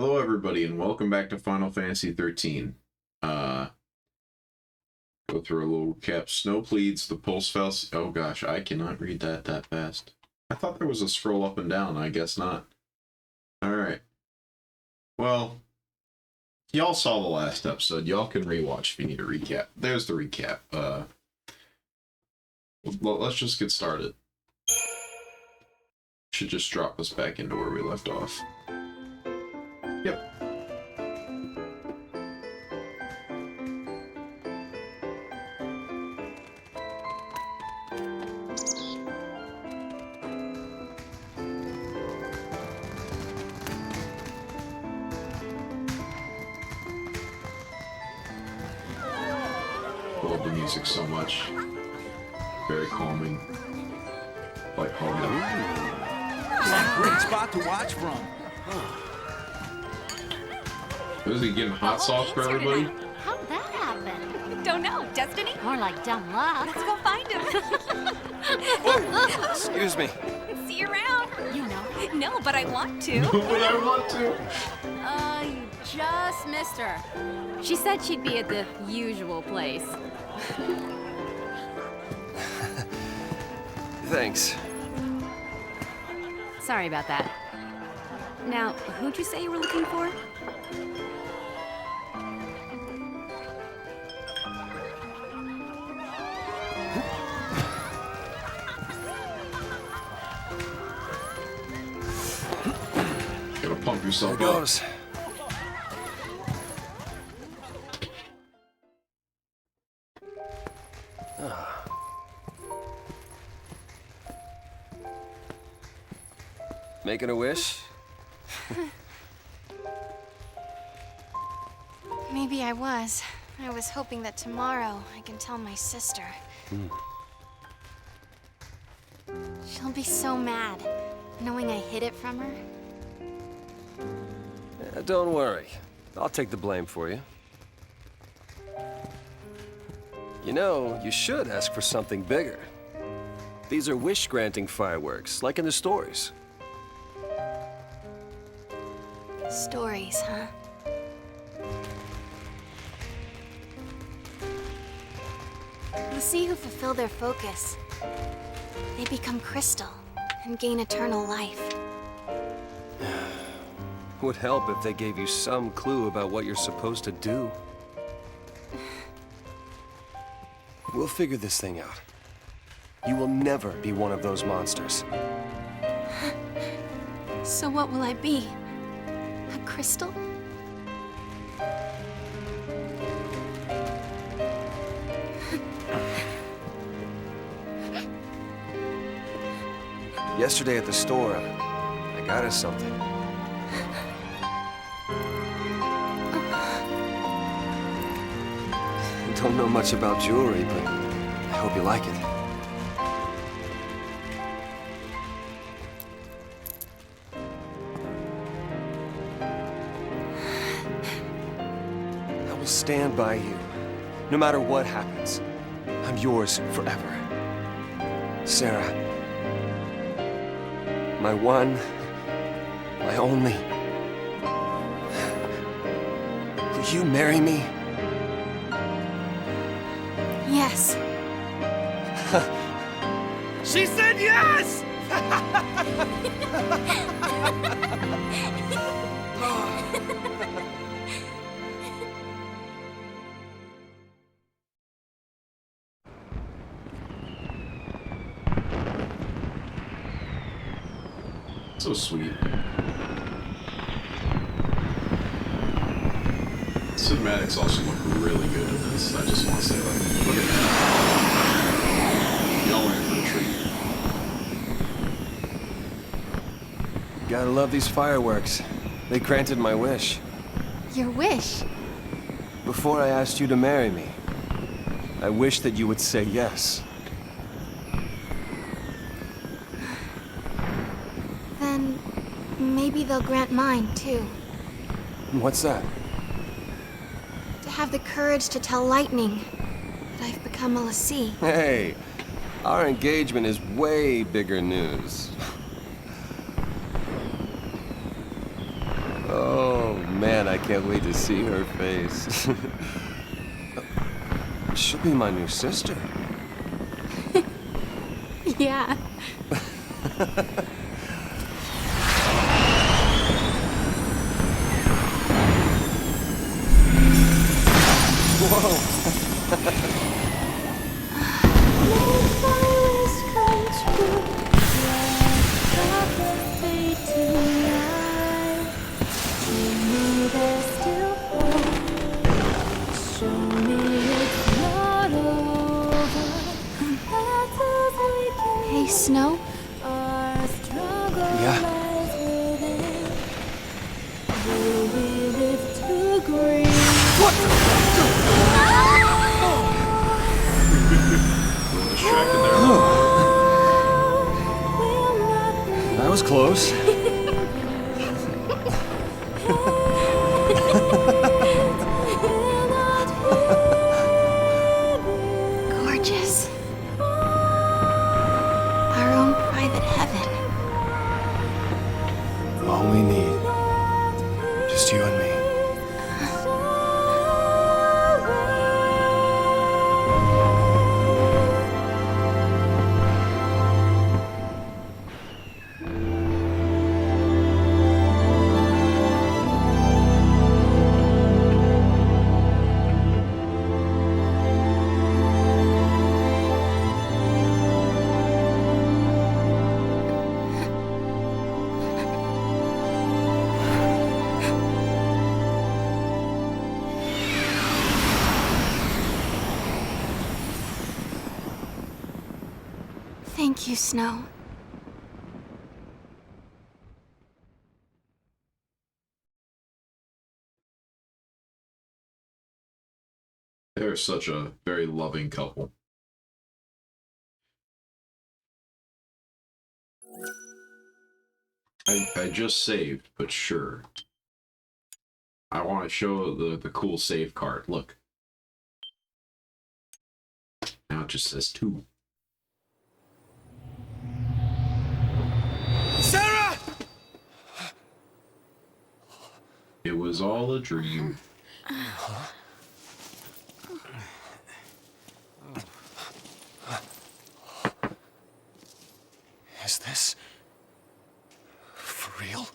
Hello, everybody, and welcome back to Final Fantasy XIII. Go through a little recap. Snow pleads, the pulse fell. Oh gosh, I cannot read that fast. I thought there was a scroll up and down. I guess not. Alright. Well, y'all saw the last episode. Y'all can rewatch if you need a recap. There's the recap. Let's just get started. Should just drop us back into where we left off. Yep. Love the music so much. Very calming. Lighthearted. Great spot to watch from. Is he getting hot sauce for everybody? How'd that happen? Don't know. Destiny? More like dumb luck. Let's go find him. Oh, excuse me. See you around. You know. No, but I want to. But I want to. You just missed her. She said she'd be at the usual place. Thanks. Sorry about that. Now, who'd you say you were looking for? Gotta pump yourself There up. goes. Making a wish? Maybe I was. I was hoping that tomorrow I can tell my sister. She'll be so mad, knowing I hid it from her. Don't worry. I'll take the blame for you. You know, you should ask for something bigger. These are wish-granting fireworks, like in the stories. Stories, huh? You see who fulfill their focus. They become crystal and gain eternal life. Would help if they gave you some clue about what you're supposed to do. We'll figure this thing out. You will never be one of those monsters. So what will I be? A crystal? Yesterday at the store, I got us something. Don't know much about jewelry, but I hope you like it. I will stand by you, no matter what happens. I'm yours forever. Sarah. My one, my only. Will you marry me? Yes. She said yes! So sweet. Cinematics also look really good in this. I just want to say, like, look at that. Y'all went for a treat. Gotta love these fireworks. They granted my wish. Your wish. Before I asked you to marry me, I wished that you would say yes. Then maybe they'll grant mine, too. What's that? To have the courage to tell Lightning that I've become a Lassie. Hey, our engagement is way bigger news. Oh, man, I can't wait to see her face. She'll be my new sister. Yeah. Hey, Snow? Yeah. Distracted there. That was close. Gorgeous. Our own private heaven. All we need. Just you and me. Thank you, Snow. They're such a very loving couple. I just saved, but sure. I want to show the cool save card. Look. Now it just says 2. Sarah! It was all a dream. Is this for real?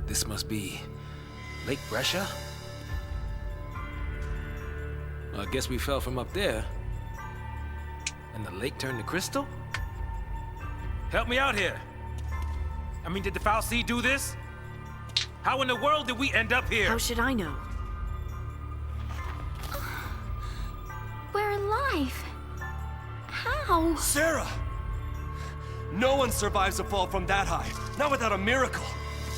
This must be Lake Brescia? Well, I guess we fell from up there. And the lake turned to crystal? Help me out here. I mean, did the FFXIII do this? How in the world did we end up here? How should I know? We're alive. How? Sarah! No one survives a fall from that high, not without a miracle.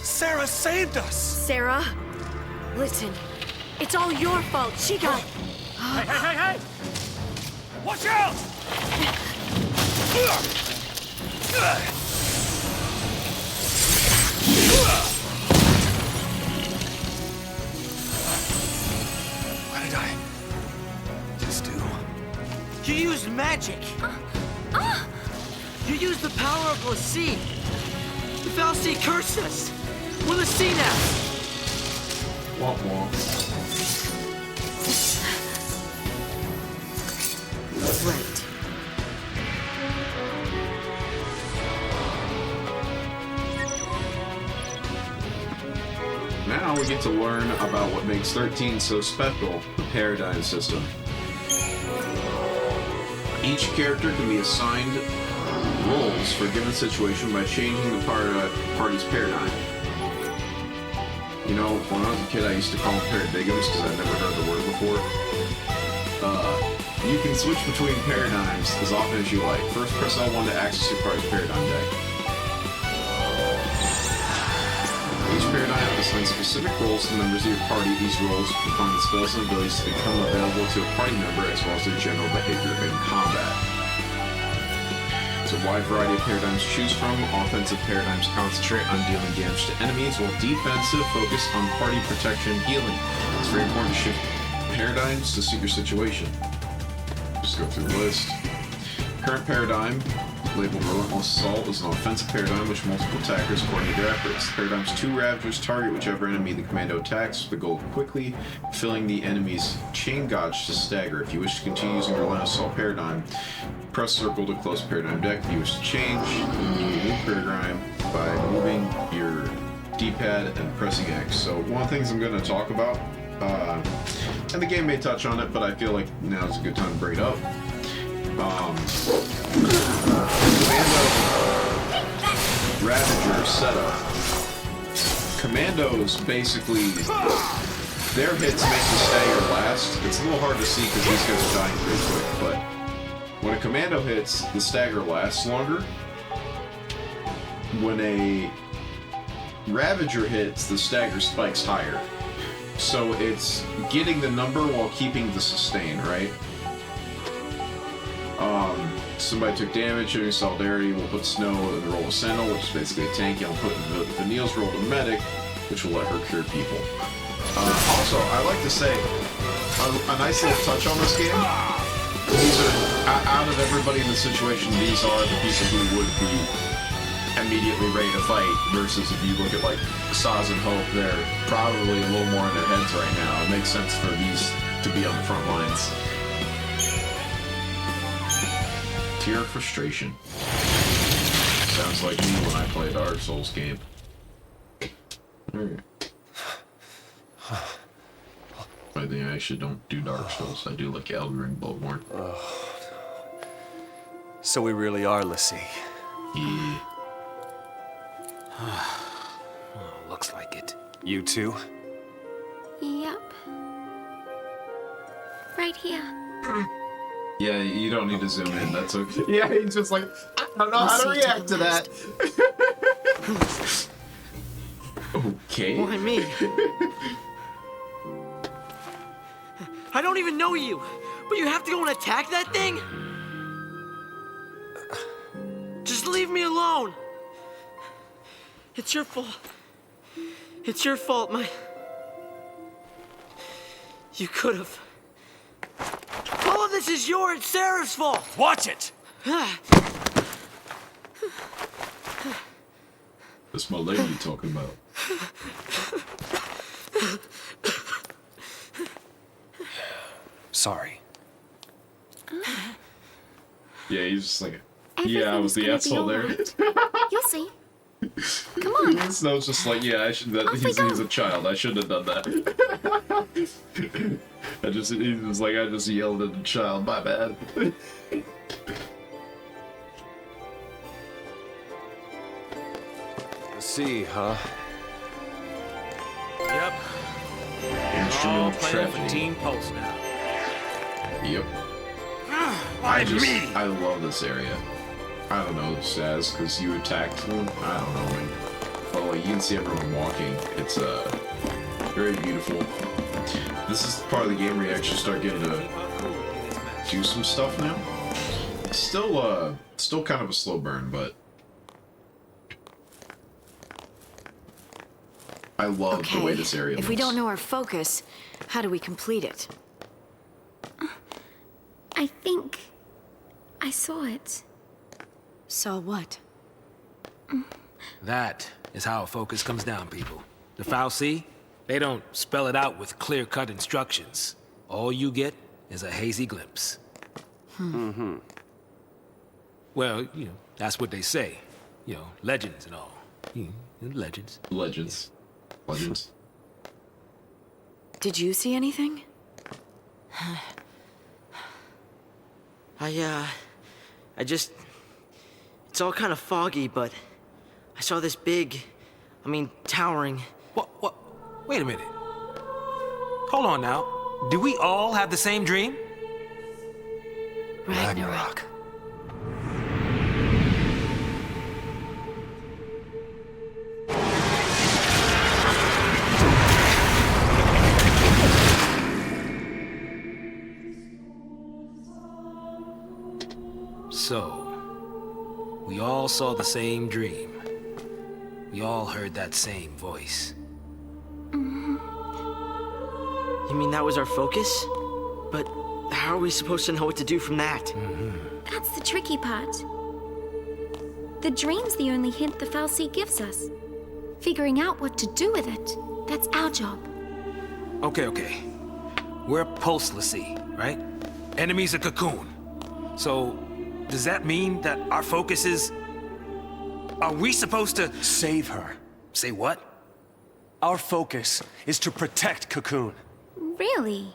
Sarah saved us! Sarah, listen. It's all your fault. She got... Hey, hey, hey, hey! Watch out! What did I just do? You used magic. You used the power of the sea. The FFXIII cursed us. We're the sea now. Womp womp. Right. Now we get to learn about what makes 13 so special, the paradigm system. Each character can be assigned roles for a given situation by changing the party's paradigm. You know, when I was a kid, I used to call them paradigms because I'd never heard the word before. You can switch between paradigms as often as you like. First, press L1 to access your party's paradigm deck. Each paradigm assigns specific roles to members of your party. These roles define the spells and abilities to become available to a party member as well as their general behavior in combat. There's a wide variety of paradigms to choose from. Offensive paradigms concentrate on dealing damage to enemies, while defensive focus on party protection and healing. It's very important to shift paradigms to suit your situation. Just go through the list. Current paradigm, labeled Relentless Assault, is an offensive paradigm which multiple attackers coordinate their efforts. The paradigm's 2 Ravagers target whichever enemy the commando attacks with the goal of quickly filling the enemy's chain gauge to stagger. If you wish to continue using the Relentless Assault paradigm, press circle to close paradigm deck. If you wish to change the new paradigm by moving your D-pad and pressing X. So one of the things I'm going to talk about, and the game may touch on it, but I feel like now is a good time to bring it up. Commando Ravager setup. Commandos basically, their hits make the stagger last. It's a little hard to see because these guys are dying pretty quick, but when a commando hits, the stagger lasts longer. When a Ravager hits, the stagger spikes higher. So it's getting the number while keeping the sustain, right? Somebody took damage, showing solidarity, we'll put Snow in the role of Sentinel, which is basically a tank, and we'll put Vanille's role of Medic, which will let her cure people. Also, I like to say, a nice little touch on this game, these are, out of everybody in the situation, these are the people who would be immediately ready to fight, versus if you look at like Saz and Hope, they're probably a little more in their heads right now. It makes sense for these to be on the front lines. Tear of frustration. Sounds like me when I play a Dark Souls game. I think I actually don't do Dark Souls. I do like Elden Ring, Bloodborne. So we really are l'Cie. Yeah. Looks like it. You too? Yep. Right here. Yeah, you don't need to zoom in. That's okay. Yeah, he's just like, I don't know how to react to that. Okay. Why me? I don't even know you, but you have to go and attack that thing? Just leave me alone. It's your fault. It's your fault, You could have. All of this is your and Sarah's fault. Watch it! That's my lady talking about. Sorry. Yeah, he's just like, yeah, I was the Everything's asshole gonna there. be You'll see. Come on. Snow's just like, yeah, I should. He's a child. I shouldn't have done that. He was like, I just yelled at the child. My bad. l'Cie, huh? Yep. Instrumental All playing for tragedy. Team Pulse now. Yep. Why me? I love this area. I don't know, Saz, because you attacked them. I don't know, man. But like, you can see everyone walking. It's very beautiful. This is the part of the game where you actually start getting to do some stuff now. Still kind of a slow burn, but I love the way this area looks. If we don't know our focus, how do we complete it? I think I saw it. Saw what? That is how a focus comes down, people. The FFXIII, they don't spell it out with clear-cut instructions. All you get is a hazy glimpse. Mm-hmm. Well, that's what they say. Legends and all. Legends. Legends. Did you see anything? It's all kind of foggy, but I saw this big, towering. What? Wait a minute. Hold on now. Do we all have the same dream? Ragnarok. So, We all saw the same dream. We all heard that same voice. You mean that was our focus? But how are we supposed to know what to do from that? That's the tricky part. The dream's the only hint the Fal'Cie gives us. Figuring out what to do with it, that's our job. Okay. We're Pulse l'Cie, right? Enemy's a Cocoon. So, does that mean that our focus is... Are we supposed to... Save her. Say what? Our focus is to protect Cocoon. Really?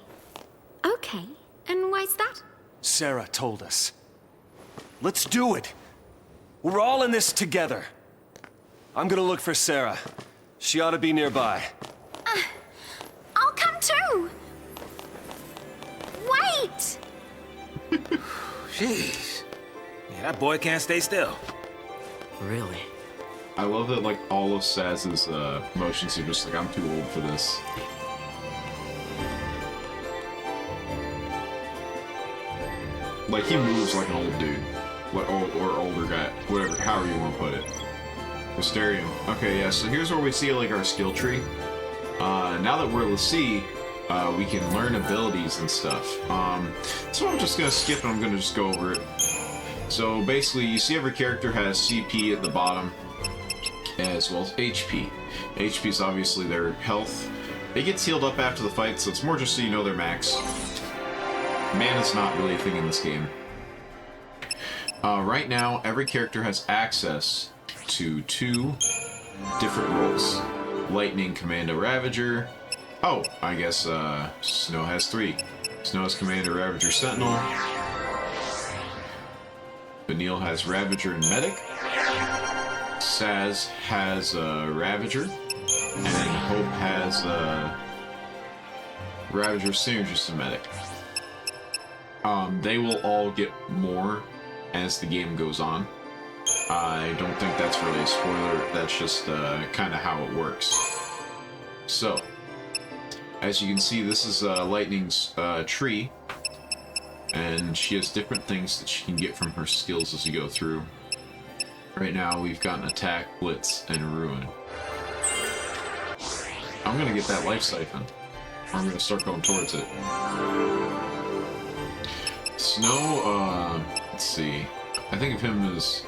Okay. And why's that? Sarah told us. Let's do it. We're all in this together. I'm gonna look for Sarah. She ought to be nearby. I'll come too! Wait! Jeez. Yeah, that boy can't stay still. Really? I love that, like, all of Saz's motions are just like, I'm too old for this. Like, he moves like an old dude. Or older guy. Whatever, however you want to put it. Mysterium. Okay, yeah, so here's where we see, like, our skill tree. Now that we're l'Cie, we can learn abilities and stuff. So I'm just gonna skip and I'm gonna just go over it. So basically, you see every character has CP at the bottom, as well as HP. HP is obviously their health. It gets healed up after the fight, so it's more just so you know their max. Mana's not really a thing in this game. Right now, every character has access to 2 different roles. Lightning, Commando, Ravager. Oh, I guess Snow has 3. Snow has Commander, Ravager, Sentinel. Vanille has Ravager and Medic. Saz has Ravager. And Hope has Ravager, Synergist, and Medic. They will all get more as the game goes on. I don't think that's really a spoiler, that's just kind of how it works. So, as you can see, this is Lightning's tree, and she has different things that she can get from her skills as you go through. Right now, we've got an Attack, Blitz, and Ruin. I'm gonna get that Life Siphon. I'm gonna start going towards it. Snow, let's see. I think of him as...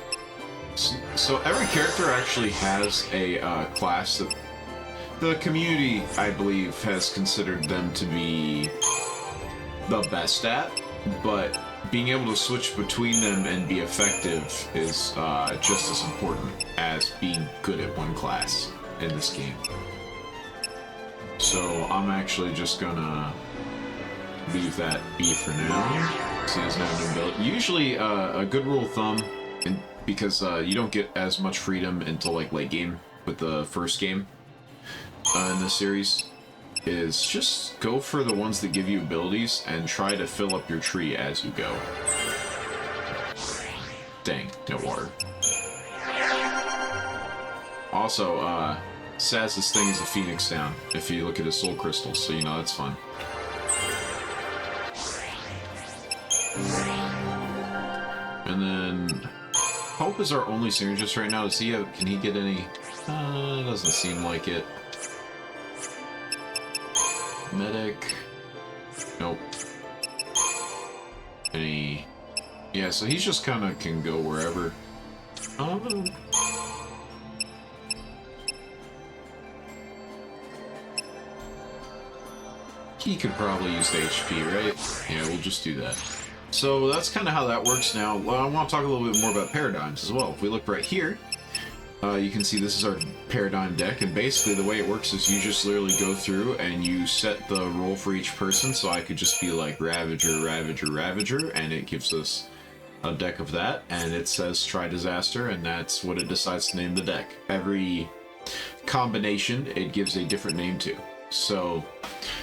So every character actually has a class that the community, I believe, has considered them to be the best at, but being able to switch between them and be effective is just as important as being good at one class in this game. So I'm actually just gonna leave that be for now. So he doesn't have an ability. Usually, a good rule of thumb, because you don't get as much freedom until like late game with the first game in the series, is just go for the ones that give you abilities and try to fill up your tree as you go. Dang, no water. Also, Saz's thing is a Phoenix down, if you look at his soul crystals, so you know that's fun. And then Hope is our only synergist right now. Does he have, can he get any? Doesn't seem like it. Medic. Nope. Any? Yeah, so he's just kind of can go wherever. He could probably use the HP, right? Yeah, we'll just do that. So that's kind of how that works now. Well, I want to talk a little bit more about paradigms as well. If we look right here, you can see this is our paradigm deck, and basically the way it works is you just literally go through and you set the role for each person. So I could just be like Ravager, Ravager, Ravager, and it gives us a deck of that, and it says Try Disaster, and that's what it decides to name the deck. Every combination it gives a different name to. So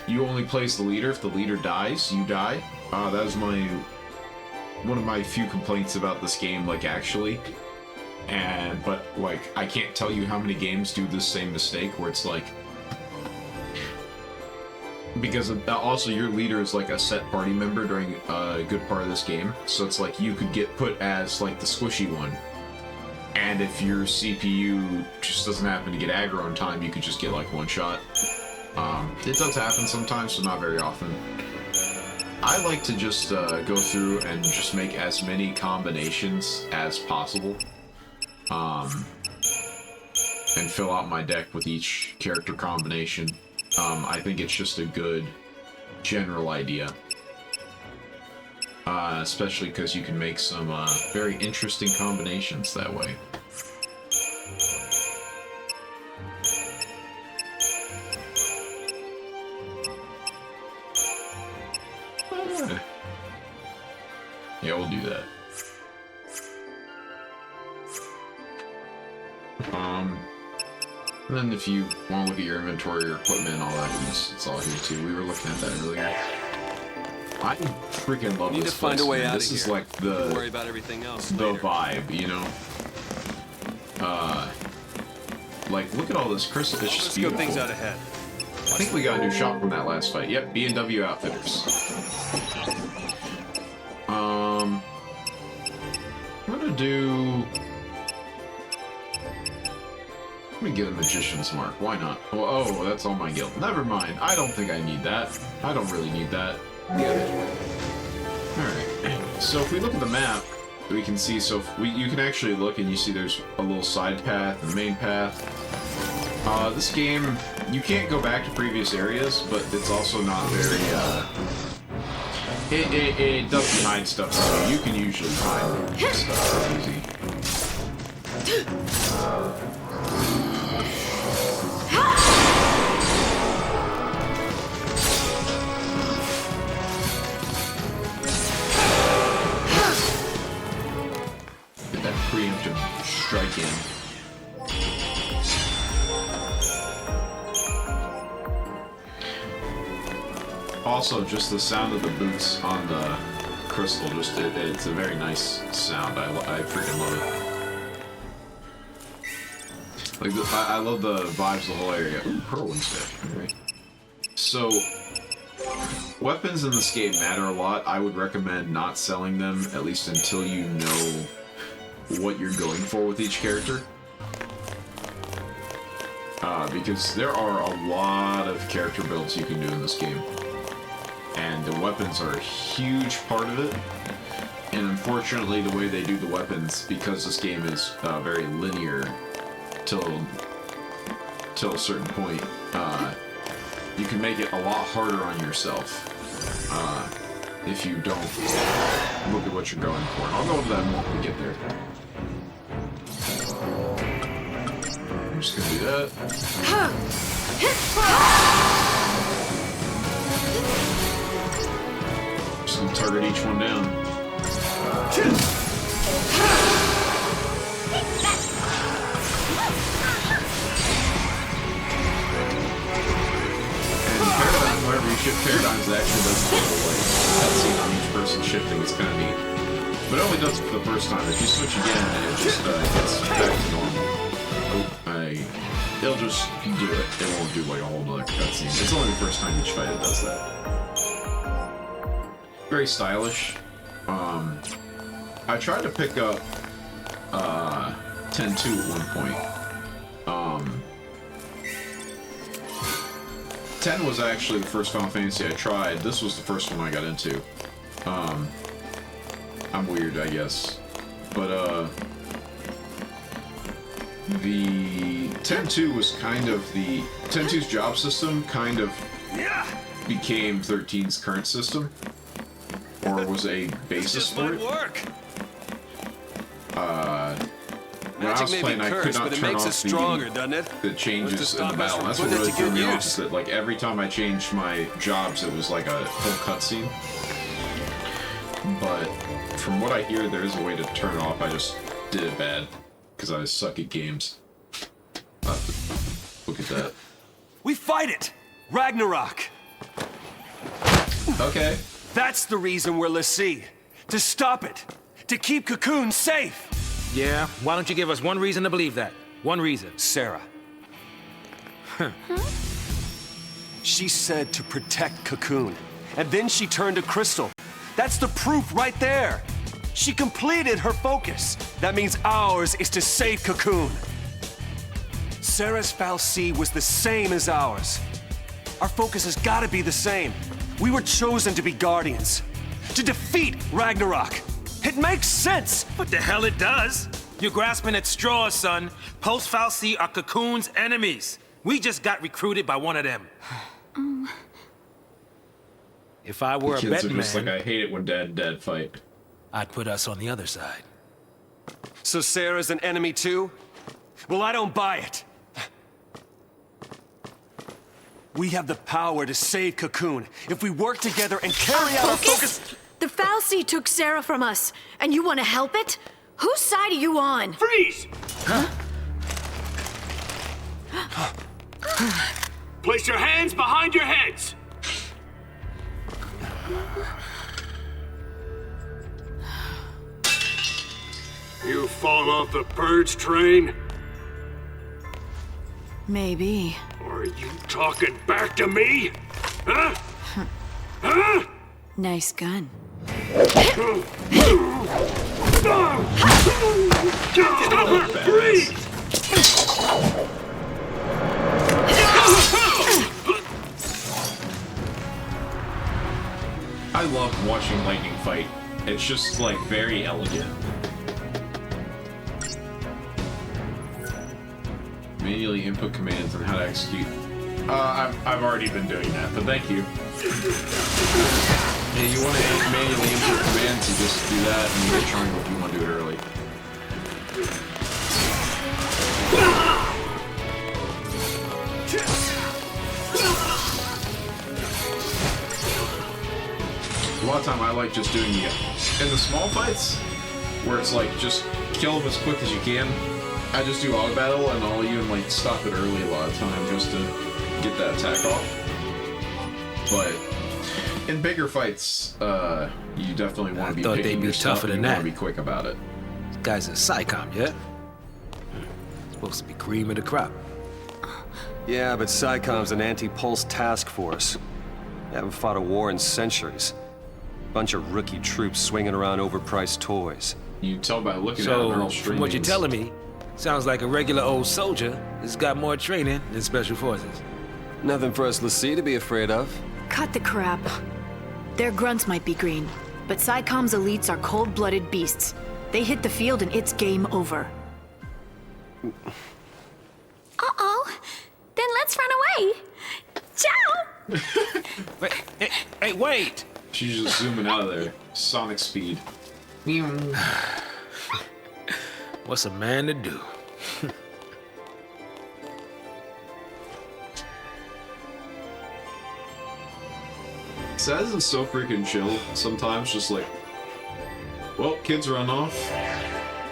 you only play as the leader. If the leader dies, you die. That was one of my few complaints about this game, like, actually. But like, I can't tell you how many games do this same mistake where it's like, because also your leader is like a set party member during a good part of this game, so it's like you could get put as like the squishy one, And if your CPU just doesn't happen to get aggro in time, you could just get like one shot. It does happen sometimes, but not very often. I like to just go through and just make as many combinations as possible. And fill out my deck with each character combination. I think it's just a good general idea. Especially because you can make some very interesting combinations that way. Yeah, we'll do that. And then if you want to look at your inventory, your equipment, and all that, it's all here too. We were looking at that earlier. I freaking love Need this to find place, a way man. out of This is here. like Don't worry about everything else the later. vibe, you know? Like, look at all this crystal. It's just Let's beautiful. go things out ahead. I think we got a new shop from that last fight. Yep, B&W Outfitters. I'm gonna do... Let me get a Magician's Mark. Why not? Well, oh, that's all my guild. Never mind. I don't think I need that. I don't really need that. Alright. So if we look at the map, we can see, so if you can actually look and you see there's a little side path and main path. This game, you can't go back to previous areas, but it's also not very, it doesn't hide stuff, so you can usually find stuff pretty easy. Get that preemptive strike in. Also, just the sound of the boots on the crystal, just it's a very nice sound. I freaking love it. Like, I love the vibes of the whole area. Ooh, pearl instead. Alright. So, weapons in this game matter a lot. I would recommend not selling them, at least until you know what you're going for with each character. Because there are a lot of character builds you can do in this game. And the weapons are a huge part of it. And unfortunately, the way they do the weapons, because this game is very linear till a certain point, you can make it a lot harder on yourself if you don't look at what you're going for. And I'll go into that more when we get there. I'm just gonna do that. Just gonna target each one down. Whenever you shift paradigms, it actually does a little like cutscene on each person shifting. It's kind of neat, but it only does it for the first time. If you switch again, it just gets back to normal. Oh, it'll just do it. It won't do like a whole nother cutscene. It's only the first time each fight it does that. Very stylish. I tried to pick up 10-2 at one point. 10 was actually the first Final Fantasy I tried. This was the first one I got into. I'm weird, I guess. But, the 10-2 was kind of the... 10-2's job system kind of became 13's current system. Or was a basis for it. Work. When I was playing, I could not turn off stronger, doesn't it? the changes in the battle. That's what really threw me off. Is that like every time I changed my jobs, it was like a full cutscene. But from what I hear, there is a way to turn it off. I just did it bad because I suck at games. Look at that. We fight it, Ragnarok. Okay. That's the reason we're Lassie. To stop it. To keep Cocoon safe. Yeah, why don't you give us one reason to believe that? One reason. Sarah. She said to protect Cocoon. And then she turned to Crystal. That's the proof right there. She completed her focus. That means ours is to save Cocoon. Sarah's fal'C was the same as ours. Our focus has got to be the same. We were chosen to be guardians. To defeat Ragnarok. It makes sense! What the hell it does? You're grasping at straws, son. Post fal'C are Cocoon's enemies. We just got recruited by one of them. If I were a Kids are betting just man, like, I hate it when dad and dad fight. I'd put us on the other side. So Sarah's an enemy too? Well, I don't buy it. We have the power to save Cocoon if we work together and carry out our focus. The fal'C took Sarah from us, and you want to help it? Whose side are you on? Freeze! Huh? Place your hands behind your heads! You fall off the purge train? Maybe. Or are you talking back to me? Huh? Huh? Nice gun. Stop her! Freeze! I love watching lightning fight. It's just like very elegant. Manually input commands on how to execute. I've already been doing that, but thank you. Yeah, you want to manually input commands, you just do that, and you hit triangle if you want to do it early. A lot of time I like just doing the in the small fights, where it's like just kill them as quick as you can. I just do auto battle, and I'll even like stop it early a lot of time just to get that attack off. But in bigger fights, you definitely want to be thought picking they'd be your stuff, tougher and than you want that. to be quick about it. This guy's a SciComm, yeah? Supposed to be cream of the crop. Yeah, but SciComm's an anti-pulse task force. They haven't fought a war in centuries. Bunch of rookie troops swinging around overpriced toys. You tell by looking at it, they're So, all from what you're streamings. telling me, sounds like a regular old soldier that's got more training than special forces. Nothing for us l'Cie to be afraid of. Cut the crap. Their grunts might be green, but SciComm's elites are cold-blooded beasts. They hit the field and it's game over. Uh-oh. Then let's run away. Ciao! Wait, hey, wait! She's just zooming out of there. Sonic speed. What's a man to do? Saz is so freaking chill sometimes, just like, well, kids run off.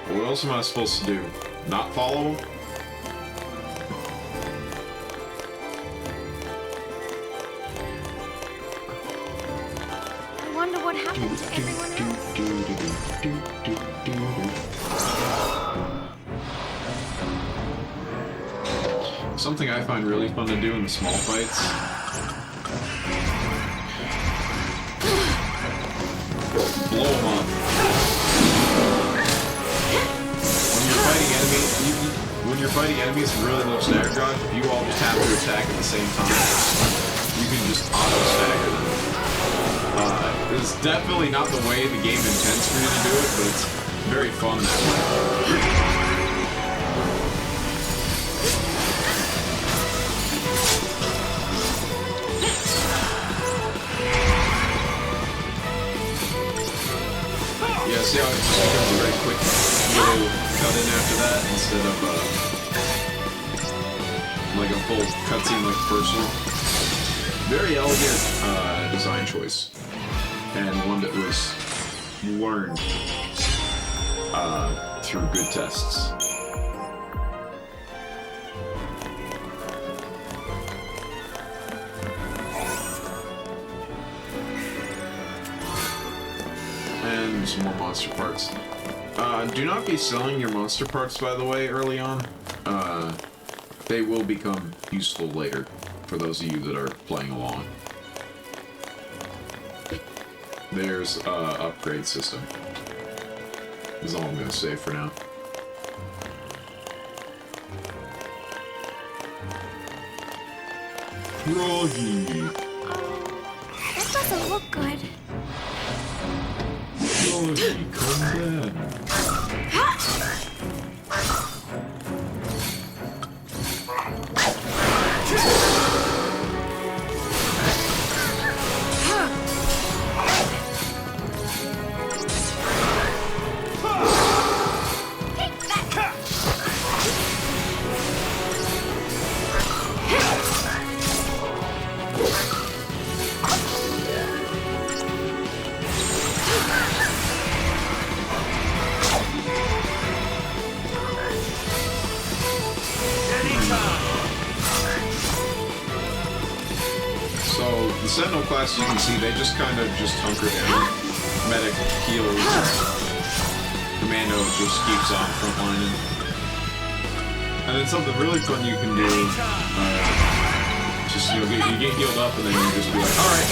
What else am I supposed to do? Not follow them? I wonder what happened to everyone else. Something I find really fun to do in the small fights. Blow them up. When you're fighting enemies with really low stagger dodge, if you all just have to attack at the same time, you can just auto stagger them. It's definitely not the way the game intends for you to do it, but it's very fun that way. Yeah, see how it just becomes a very quick little cut in after that instead of like a full cutscene like the first one. Very elegant design choice, and one that was learned through good tests. And some more monster parts. Do not be selling your monster parts, by the way, early on. They will become useful later, for those of you that are playing along. There's an upgrade system. is all I'm gonna say for now. Froggy! That doesn't look good. Froggy, come back! So, the Sentinel class, you can see, they just kind of just hunker down. Medic heals. Commando just keeps on frontlining. And then something really fun you can do, just, you know, you get healed up and then you just be like, alright,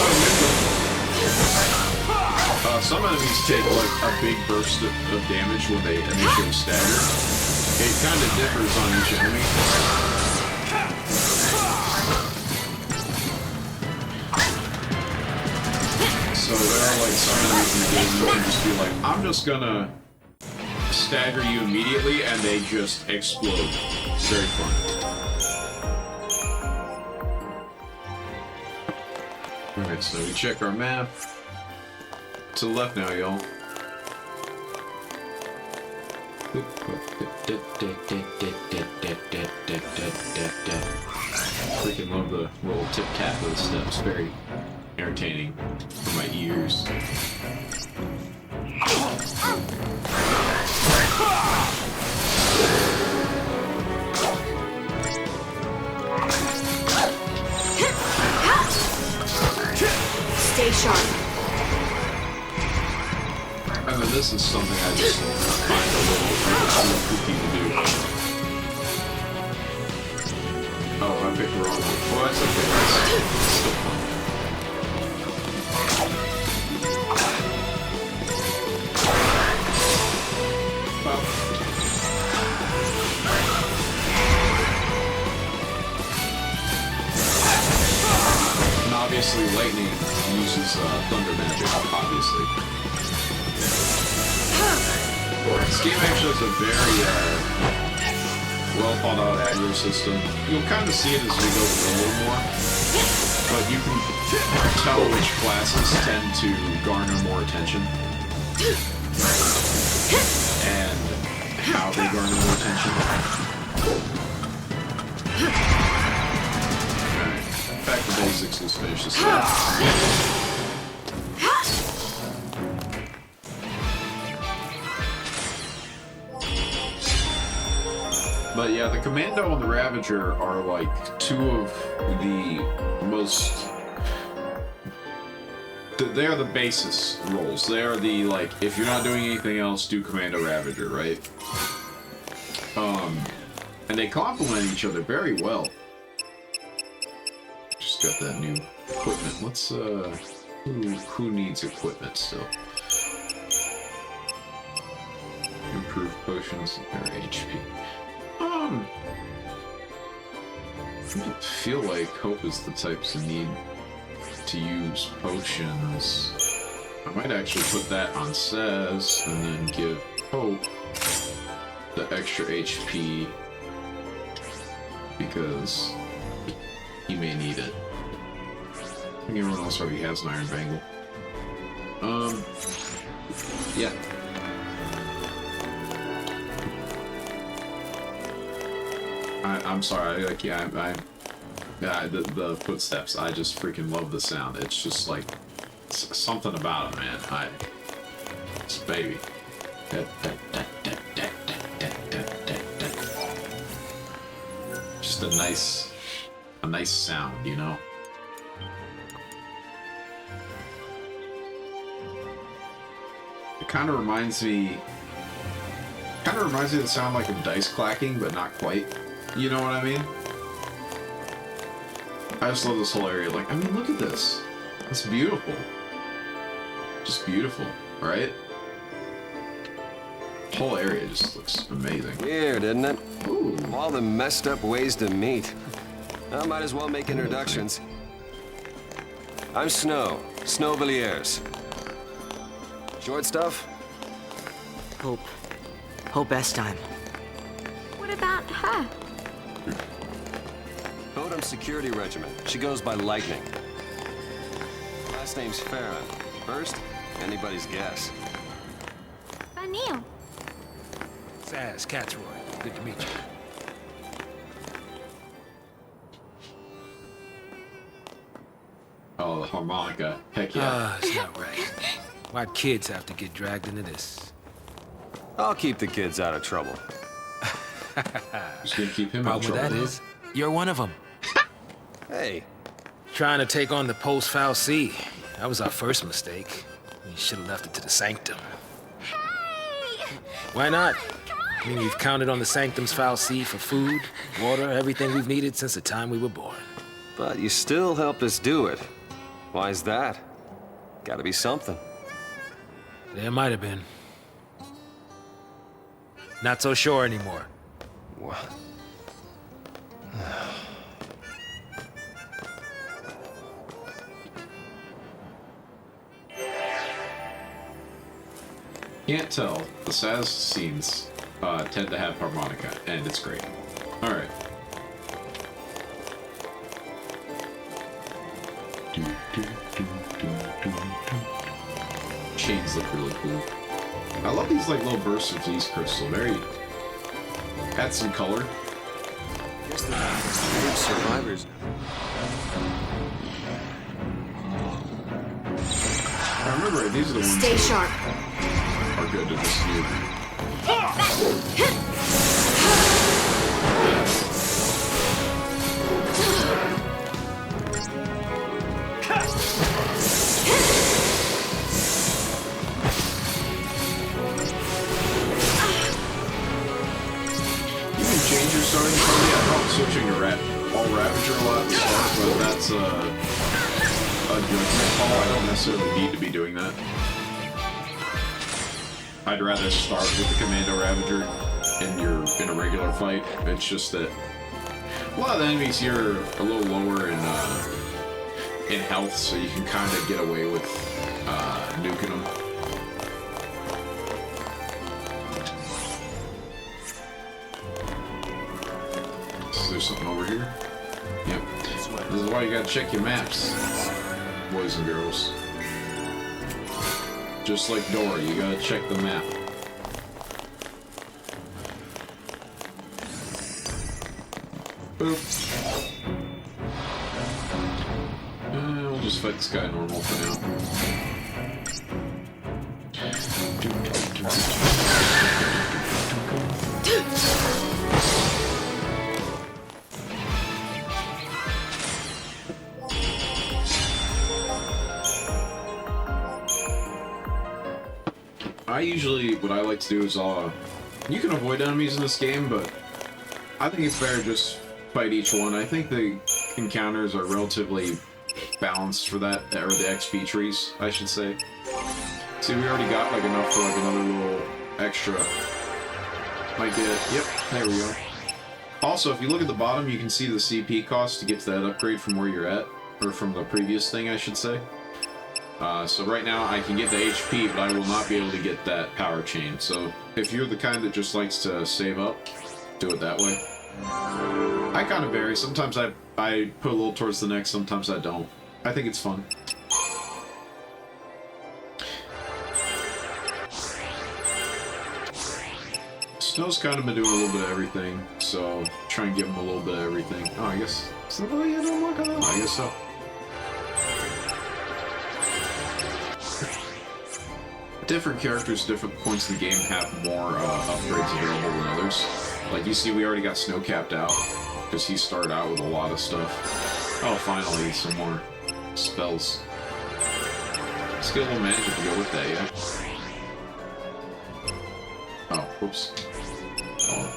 some enemies take, like, a big burst of damage when they initially stagger. It kind of differs on each enemy. So there are like some enemies in the game you can just be like, I'm just gonna stagger you immediately, and they just explode. It's very fun. Alright, so we check our map. To the left now, y'all. Freaking love the little tip-tap of the steps. Very entertaining for my ears. Stay sharp. I mean, this is something I just find a little kooky to do. Oh, I picked the wrong one. Well, that's okay. That's still fun. And obviously, lightning uses thunder magic, obviously. This game actually has a very well thought out aggro system. You'll kind of see it as we go through a little more, but you can tell which classes tend to garner more attention and how they garner more attention. Alright, back to basics, let's finish this up. But yeah, the Commando and the Ravager are like two of the most... They're the basis roles. They are the, like, if you're not doing anything else, do Commando Ravager, right? And they complement each other very well. Just got that new equipment. Let's, who needs equipment still? Improve potions or HP. I don't feel like Hope is the type to need to use potions. I might actually put that on Sez and then give Hope the extra HP because he may need it. I think everyone else already has an Iron Bangle. Yeah. I'm sorry, like, yeah, the footsteps, I just freaking love the sound. It's just like, something about it, man. It's baby. Just a nice sound, you know? It kind of reminds me of the sound like of dice clacking, but not quite. You know what I mean? I just love this whole area. Like, I mean, look at this. It's beautiful. Just beautiful, right? whole area just looks amazing. Weird, isn't it? Ooh. All the messed up ways to meet. I might as well make introductions. I'm Snow Villiers. Short stuff? Hope S-time. What about her? Totem Security Regiment. She goes by Lightning. Last name's Farron. First, anybody's guess. Vanille. Saz, Catroy. Good to meet you. Oh, the harmonica. Heck yeah. Ah, it's not right. Why'd kids have to get dragged into this? I'll keep the kids out of trouble. Just gonna keep him out of Problem with trouble. that is, you're one of them. Hey, Trying to take on the Post-FFXIII. That was our first mistake. We should have left it to the Sanctum. Hey! Why not? I mean, we've counted on the Sanctum's FFXIII for food, water, everything we've needed since the time we were born. but you still helped us do it. Why's that? Gotta be something. There might have been. Not so sure anymore. What? Can't tell. The Saz scenes tend to have harmonica, and it's great. Alright. Chains look really cool. I love these like little bursts of fleece crystal. Very... add some color. Guess they're good survivors. I remember these are the ones Stay that sharp. are good to this new. You can change your starting party. I thought switching to all Ravager a lot at the start, but that's a judgment call. I don't necessarily need to be doing that. I'd rather start with the Commando Ravager in a regular fight. It's just that a lot of the enemies here are a little lower in health, so you can kind of get away with nuking them. Is there something over here? Yep. This is why you gotta check your maps, boys and girls. Just like Dora, you gotta check the map. Boop. We'll just fight this guy normal for now. What I like to do is, you can avoid enemies in this game, but I think it's better just fight each one. I think the encounters are relatively balanced for that, or the XP trees, I should say. See, we already got like enough for like another little extra. Might get, yep, there we go. Also, if you look at the bottom, you can see the CP cost to get to that upgrade from where you're at, or from the previous thing, I should say. So right now I can get the HP, but I will not be able to get that power chain. So if you're the kind that just likes to save up, do it that way. I kind of vary. Sometimes I put a little towards the neck, sometimes I don't. I think it's fun. Snow's kind of been doing a little bit of everything, so try and give him a little bit of everything. Oh, I guess... Oh, yeah, don't look at that. I guess so. Different characters, different points in the game have more upgrades available than others. Like you see, we already got Snow capped out because he started out with a lot of stuff. Oh, finally, some more spells. Skill and magic to go with that, yeah. Oh, whoops. Oh.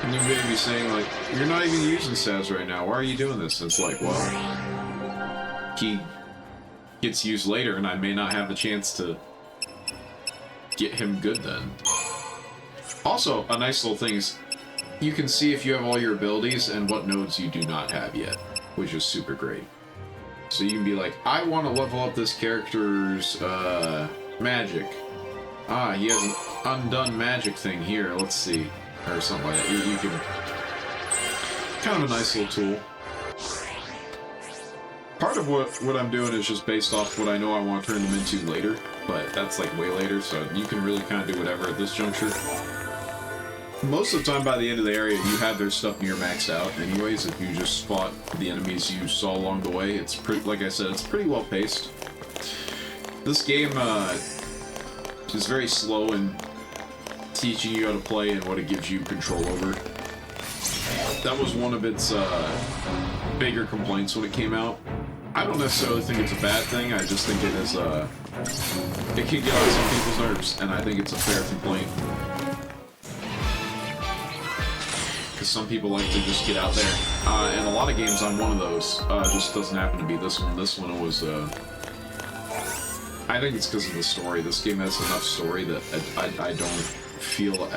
And you may be saying, like, you're not even using Saz right now. Why are you doing this? And it's like, well, he gets used later, and I may not have the chance to get him good then. Also, a nice little thing is you can see if you have all your abilities and what nodes you do not have yet, which is super great. So you can be like, I want to level up this character's magic. Ah, he has an undone magic thing here, let's see. Or something like that. You can... Kind of a nice little tool. Part of what I'm doing is just based off what I know I want to turn them into later, but that's like way later, so you can really kind of do whatever at this juncture. Most of the time by the end of the area, you have their stuff near maxed out anyways. If you just spot the enemies you saw along the way, it's pretty, like I said, it's pretty well paced. This game is very slow in teaching you how to play and what it gives you control over. That was one of its bigger complaints when it came out. I don't necessarily think it's a bad thing, I just think it is it can get on some people's nerves, and I think it's a fair complaint. Because some people like to just get out there. And a lot of games, I'm one of those. Just doesn't happen to be this one. This one was, I think it's because of the story. This game has enough story that I don't feel,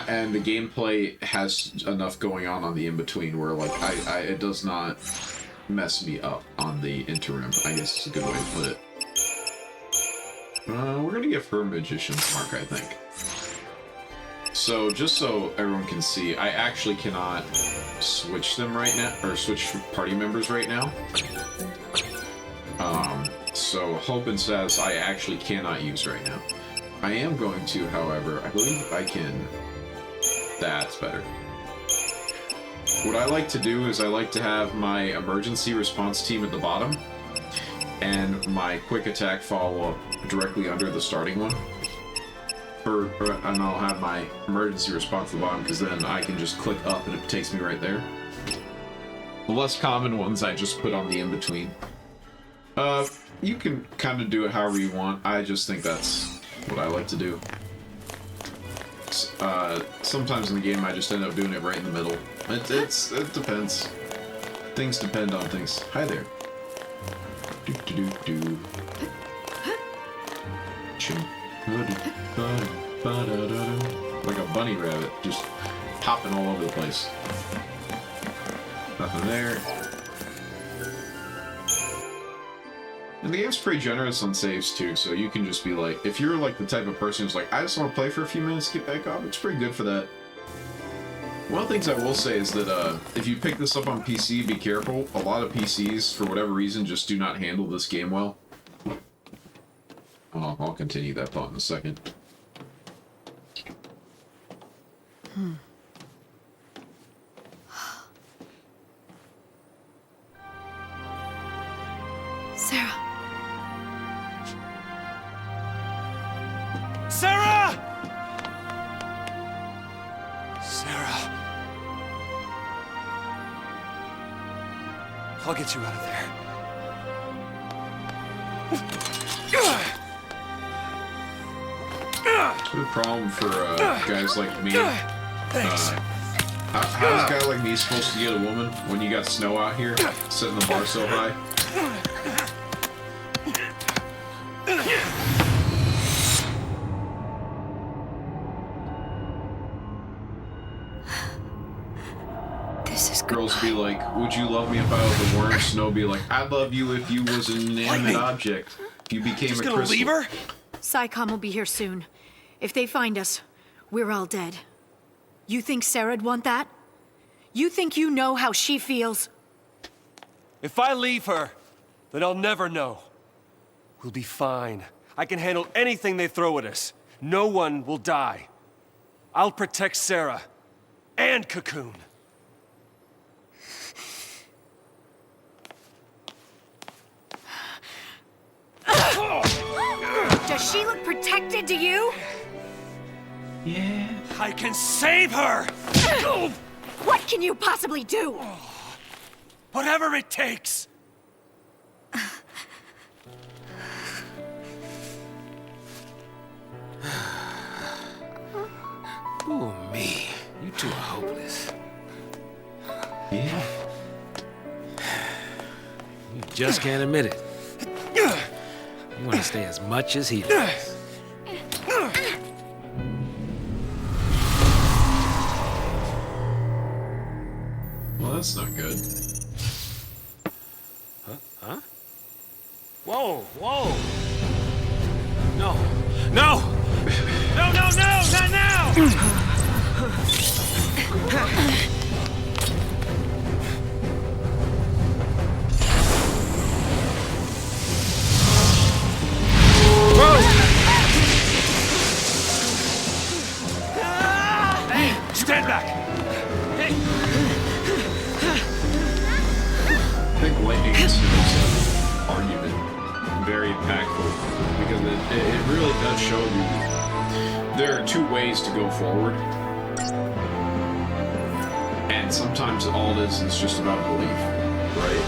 and the gameplay has enough going on the in-between where, like, it does not mess me up on the interim. I guess it's a good way to put it. We're gonna give her a Magician's Mark, I think. So, just so everyone can see, I actually cannot switch them right now, or switch party members right now. So Hope and Says I actually cannot use right now. I am going to, however, I believe I can... That's better. What I like to do is I like to have my emergency response team at the bottom, and my quick attack follow-up directly under the starting one. And I'll have my emergency response at the bottom, because then I can just click up and it takes me right there. The less common ones I just put on the in-between. You can kind of do it however you want. I just think that's what I like to do. Sometimes in the game I just end up doing it right in the middle. It depends. Things depend on things. Hi there. Do. Chim. Like a bunny rabbit, just hopping all over the place. Nothing there. And the game's pretty generous on saves too, so you can just be like, if you're like the type of person who's like, I just want to play for a few minutes, get back off, it's pretty good for that. One of the things I will say is that if you pick this up on PC, be careful. A lot of PCs, for whatever reason, just do not handle this game well. Oh, I'll continue that thought in a second. Sarah. Sarah! Sarah. I'll get you out of there. It's a problem for guys like me. Thanks. How's a guy like me supposed to get a woman when you got snow out here, setting the bar so high? This is Girls be like, would you love me if I was a worm? Snow be like, I'd love you if you was an inanimate object. If you became Just a gonna crystal. leave her? PsyCom will be here soon. If they find us, we're all dead. You think Sarah'd want that? You think you know how she feels? If I leave her, then I'll never know. We'll be fine. I can handle anything they throw at us. No one will die. I'll protect Sarah. And Cocoon. Does she look protected to you? Yeah. I can save her! What can you possibly do? Whatever it takes! Ooh, me. You two are hopeless. Yeah. just can't admit it. You want to stay as much as he does. Well, that's not good. Huh? Whoa, whoa! No, no! No, no, no! Not now! Hey, stand back! Hey! I think lightning is an argument very impactful because it really does show you there are two ways to go forward, and sometimes all it is just about belief, right?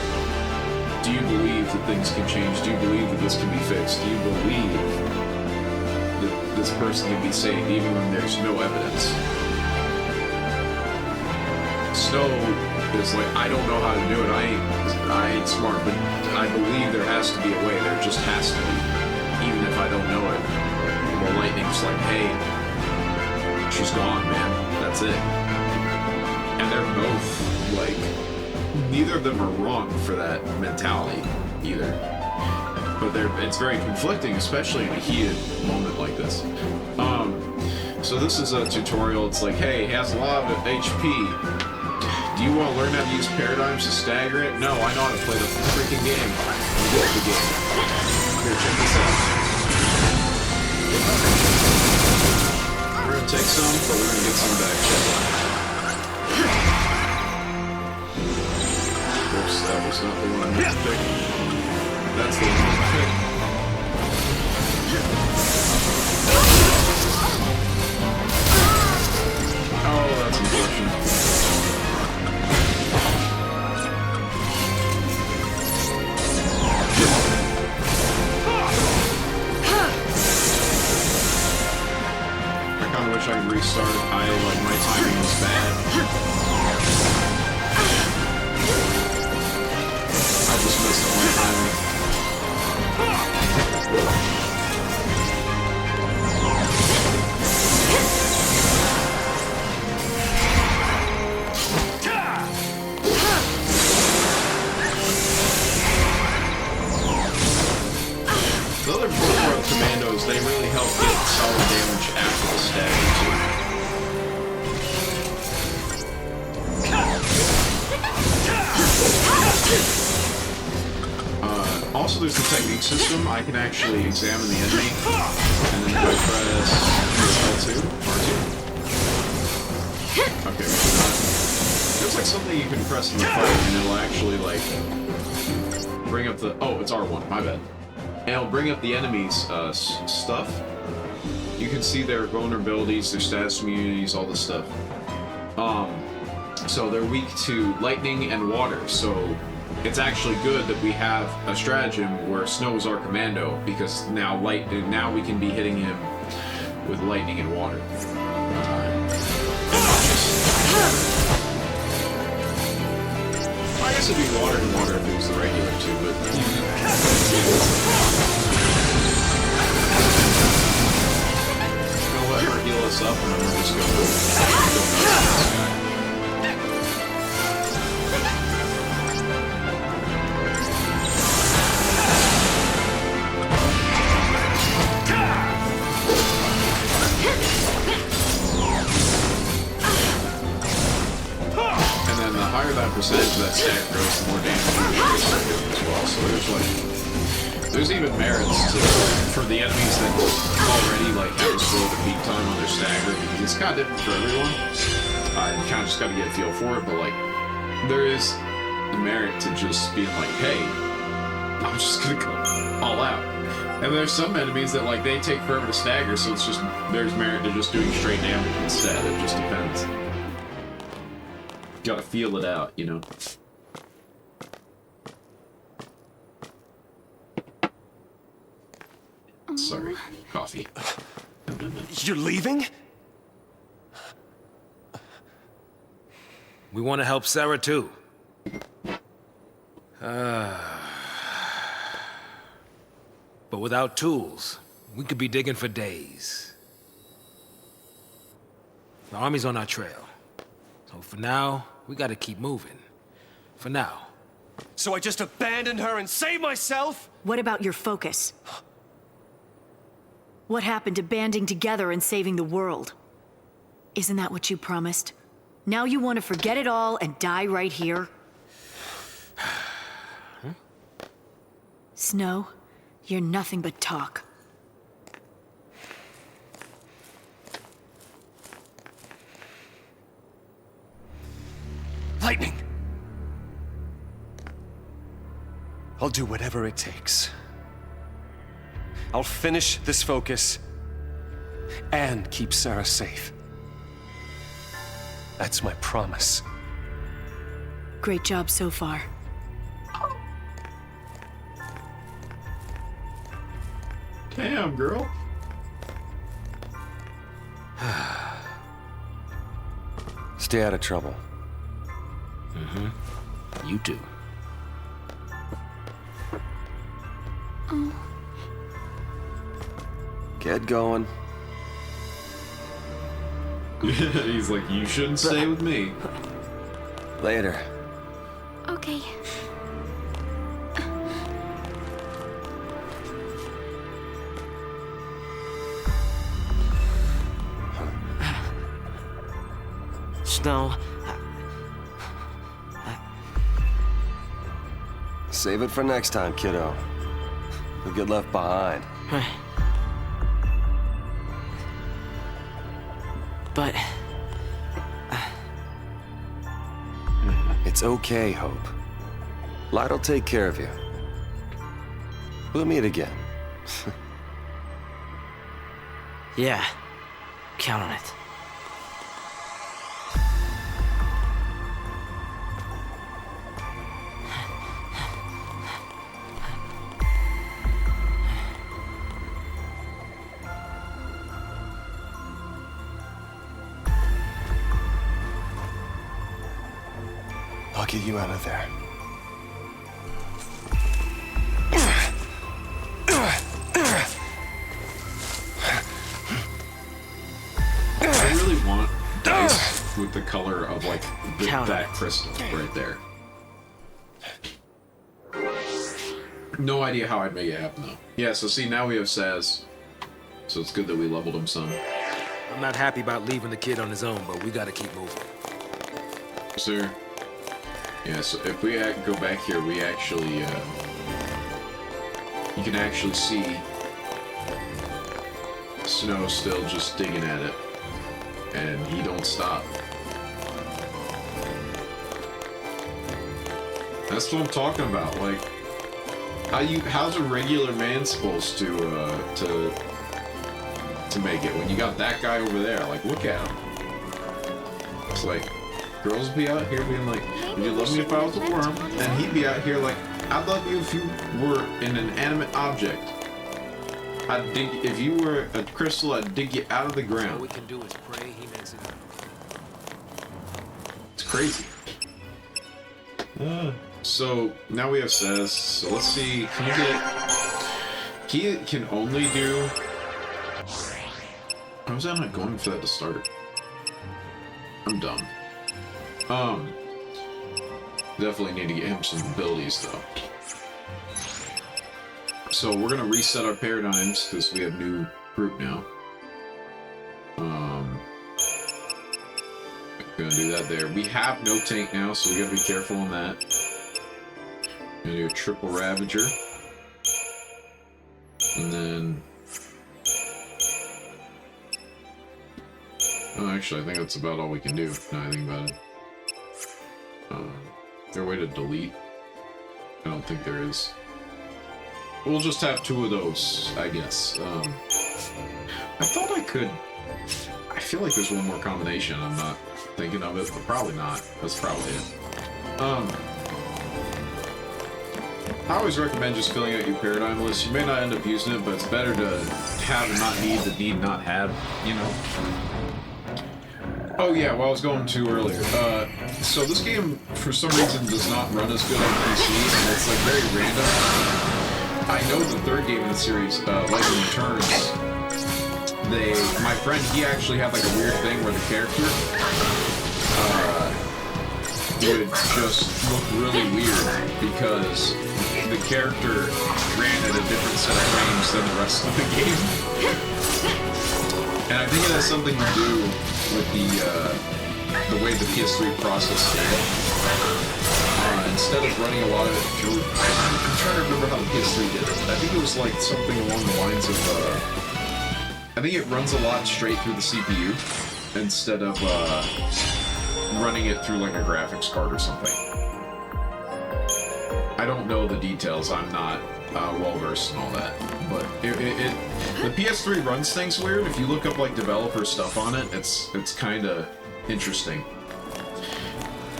Do you believe that things can change? Do you believe that this can be fixed? Do you believe that this person can be saved even when there's no evidence? Snow is like, I don't know how to do it. I ain't smart, but I believe there has to be a way. There just has to be, even if I don't know it. Well, Lightning's like, hey, she's gone, man. That's it. And they're both like, neither of them are wrong for that mentality either. But it's very conflicting, especially in a heated moment like this. So this is a tutorial. It's like, hey, he has a lot of HP. Do you want to learn how to use paradigms to stagger it? No, I know how to play the freaking game. You get the game. Here, check this out. We're gonna take some, but we're gonna get some back. Oops, that was not the one I meant to pick. That's the one I meant to pick. Oh, that's unfortunate. I wish I could restart. My timing was bad. I just messed up my timing. The other part of commandos, they really help get solid damage after the stagger too. Also, there's the technique system. I can actually examine the enemy, and then if I press L2, R2. Okay, maybe not. There's like something you can press in the fight, and it'll actually like bring up the. Oh, it's R1. My bad. And it'll bring up the enemy's stuff. You can see their vulnerabilities, their status immunities, all this stuff. So they're weak to lightning and water, so it's actually good that we have a stratagem where Snow is our commando, because now we can be hitting him with lightning and water. I guess it'd be water and water if it was the regular too, but... Gonna let her heal us up, and then we're just gonna go nuts with this guy. The higher that percentage of that stack grows, the more damage you start doing as well. So there's even merits for the enemies that already have a slow to peak time on their stagger, because it's kind of different for everyone. You kind of just got to get a feel for it, but there is the merit to just being like, hey, I'm just gonna go all out. And there's some enemies that they take forever to stagger, so it's just there's merit to just doing straight damage instead. It just depends. Gotta feel it out, you know? Sorry, coffee. You're leaving? We want to help Sarah too. without tools, we could be digging for days. The army's on our trail. So for now, we gotta keep moving. For now. So I just abandoned her and saved myself? What about your focus? What happened to banding together and saving the world? Isn't that what you promised? Now you want to forget it all and die right here? Snow, you're nothing but talk. Lightning! I'll do whatever it takes. I'll finish this focus and keep Sarah safe. That's my promise. Great job so far. Damn, girl. Stay out of trouble. You too. Get going. He's like, you shouldn't stay with me. Later. Okay. Snow. Save it for next time, kiddo. You'll get left behind. But... It's okay, Hope. Light'll take care of you. We'll meet again. yeah, count on it. I'll get you out of there. I really want dice with the color of like Count that it. crystal right there. No idea how I'd make it happen though. Yeah, so see, now we have Saz. So it's good that we leveled him some. I'm not happy about leaving the kid on his own, but we gotta keep moving. Sir. Yeah, so if we go back here, we actually, you can actually see Snow still just digging at it, and he don't stop. That's what I'm talking about. Like, how's a regular man supposed to make it when you got that guy over there? Like, look at him. It's like, girls be out here being like, would you love me if I was a worm? And he'd be out here like, I'd love you if you were an inanimate object. I'd dig, if you were a crystal, I'd dig you out of the All ground. we can do is pray he makes it. It's crazy. So now we have Saz. So let's see. Can you get? He can only do. How was I not going for that to start? I'm dumb. Definitely need to get him some abilities though. So we're gonna reset our paradigms because we have new group now. Gonna do that there. We have no tank now, so we gotta be careful on that. Gonna do a triple Ravager. And then... Oh, actually, I think that's about all we can do, now I think about it. Is there a way to delete? I don't think there is. We'll just have two of those, I guess. I thought I could... I feel like there's one more combination. I'm not thinking of it, but probably not. That's probably it. I always recommend just filling out your paradigm list. You may not end up using it, but it's better to have and not need than need not have, you know? Oh yeah, well I was going to earlier. So this game, for some reason, does not run as good on PC, and it's like very random. I know the third game in the series, Lightning Returns, my friend, he actually had like a weird thing where the character would just look really weird because the character ran at a different set of frames than the rest of the game. And I think it has something to do with the way the PS3 processed data. Instead of running a lot of it through, I'm trying to remember how the PS3 did it. I think it was like something along the lines of, I think it runs a lot straight through the CPU instead of running it through like a graphics card or something. I don't know the details. I'm not well versed in all that, but the PS3 runs things weird. If you look up like developer stuff on it, it's kind of interesting.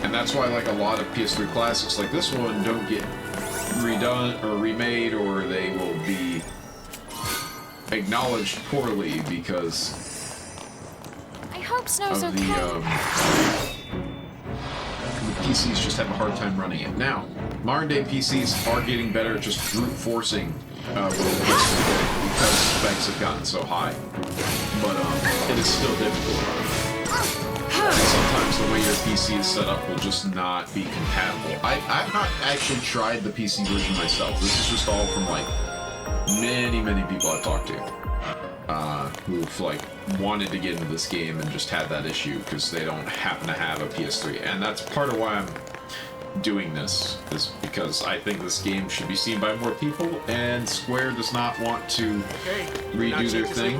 And that's why like a lot of PS3 classics like this one don't get redone or remade, or they will be acknowledged poorly because I hope Snow's of okay. the PCs just have a hard time running it. Now, modern day PCs are getting better at just brute forcing what it was because specs have gotten so high. But it is still difficult. And sometimes the way your PC is set up will just not be compatible. I've not actually tried the PC version myself. This is just all from like many people I've talked to who've like wanted to get into this game and just had that issue because they don't happen to have a PS3. And that's part of why I'm doing this, is because I think this game should be seen by more people, and Square does not want to redo their thing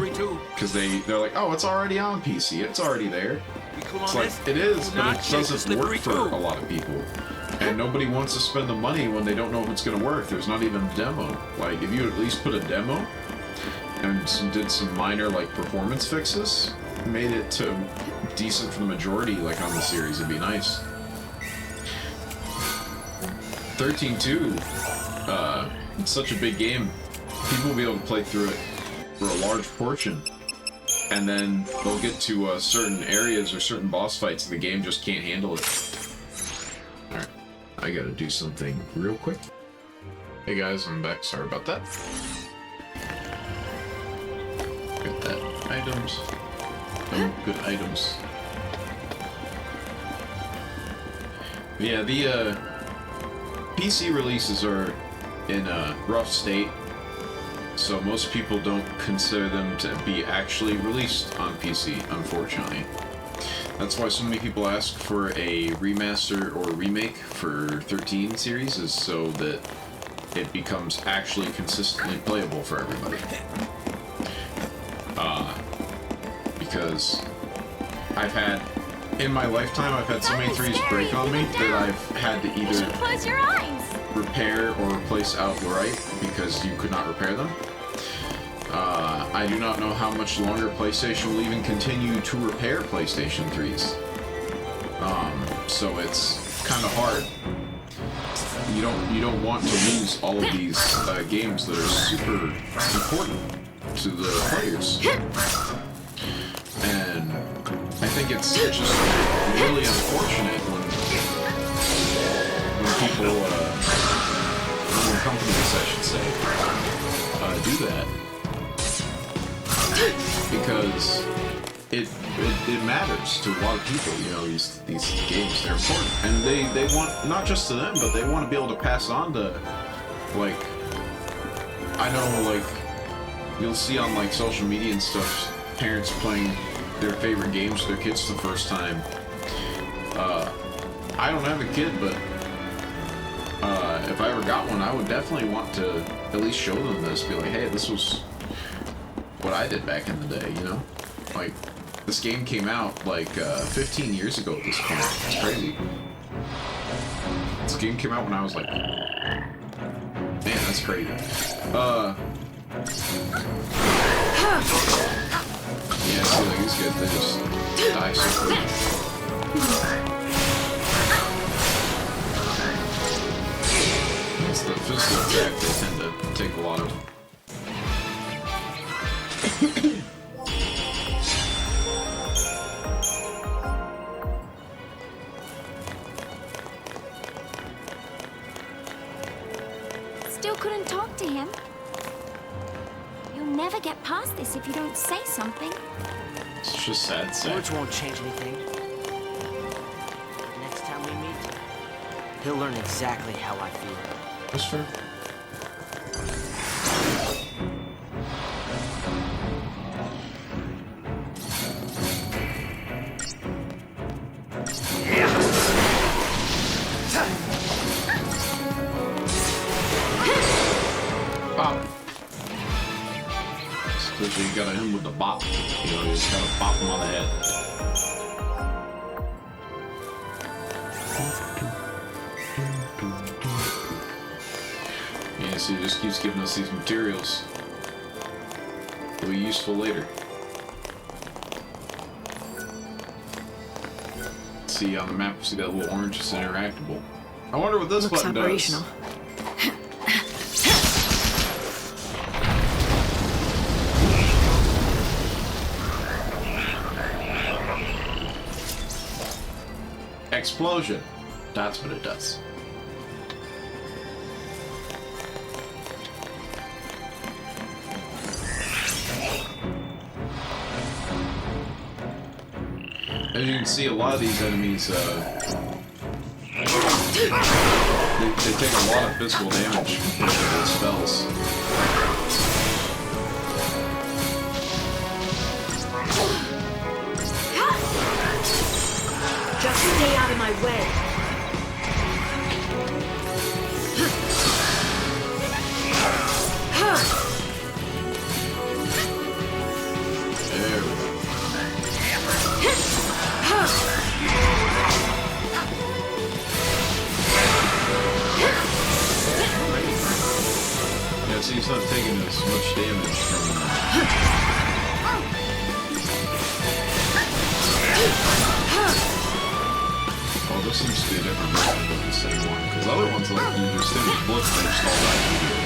because they're like, oh, it's already on PC, it's already there. It's like, it is, but it doesn't work for a lot of people. And nobody wants to spend the money when they don't know if it's going to work. There's not even a demo. Like, if you at least put a demo and did some minor, like, performance fixes, made it to decent for the majority, like, on the series, it'd be nice. 13-2, it's such a big game. People will be able to play through it for a large portion. And then they'll get to certain areas or certain boss fights and the game just can't handle it. Alright, I gotta do something real quick. Hey guys, I'm back. Sorry about that. Got that. Items. Oh, good items. Yeah, the PC releases are in a rough state. So most people don't consider them to be actually released on PC, unfortunately. That's why so many people ask for a remaster or remake for 13 series, is so that it becomes actually consistently playable for everybody. Because in my lifetime, I've had so many threes break on me that I've had to either Close your eyes. repair or replace outright because you could not repair them. I do not know how much longer PlayStation will even continue to repair PlayStation 3s. So it's kind of hard. You don't want to lose all of these games that are super important to the players. And I think it's just really unfortunate when people, when companies, I should say, do that. Because it matters to a lot of people, you know, these games, they're important. And they want, not just to them, but they want to be able to pass on to, like, I know, like, you'll see on, like, social media and stuff, parents playing their favorite games with their kids for the first time. I don't have a kid, but if I ever got one, I would definitely want to at least show them this, be like, hey, this was what I did back in the day, you know? Like, this game came out, like, 15 years ago at this point. It's crazy. This game came out when I was like, man, that's crazy. Yeah, see, like, these guys, they just die so quick. It's the physical attack they tend to take a lot of. Still couldn't talk to him. get past this if you don't say something. It's just sad. Words won't change anything. Next time we meet, he'll learn exactly how I feel. That's fair. Bop. Especially you gotta hit him with the bop. You know, you just gotta bop him on the head. Yeah, so he just keeps giving us these materials. They'll be useful later. See on the map, see that little orange is interactable. I wonder what this Looks button operational. does. Explosion. That's what it does. As you can see, a lot of these enemies, they take a lot of physical damage compared to their spells. Just stay out of my way. There we go. Yeah, see, he's not taking as much damage from Oh, this seems to be a different version of the same one. Because other ones, like, you just hit with bullets and they just all die immediately.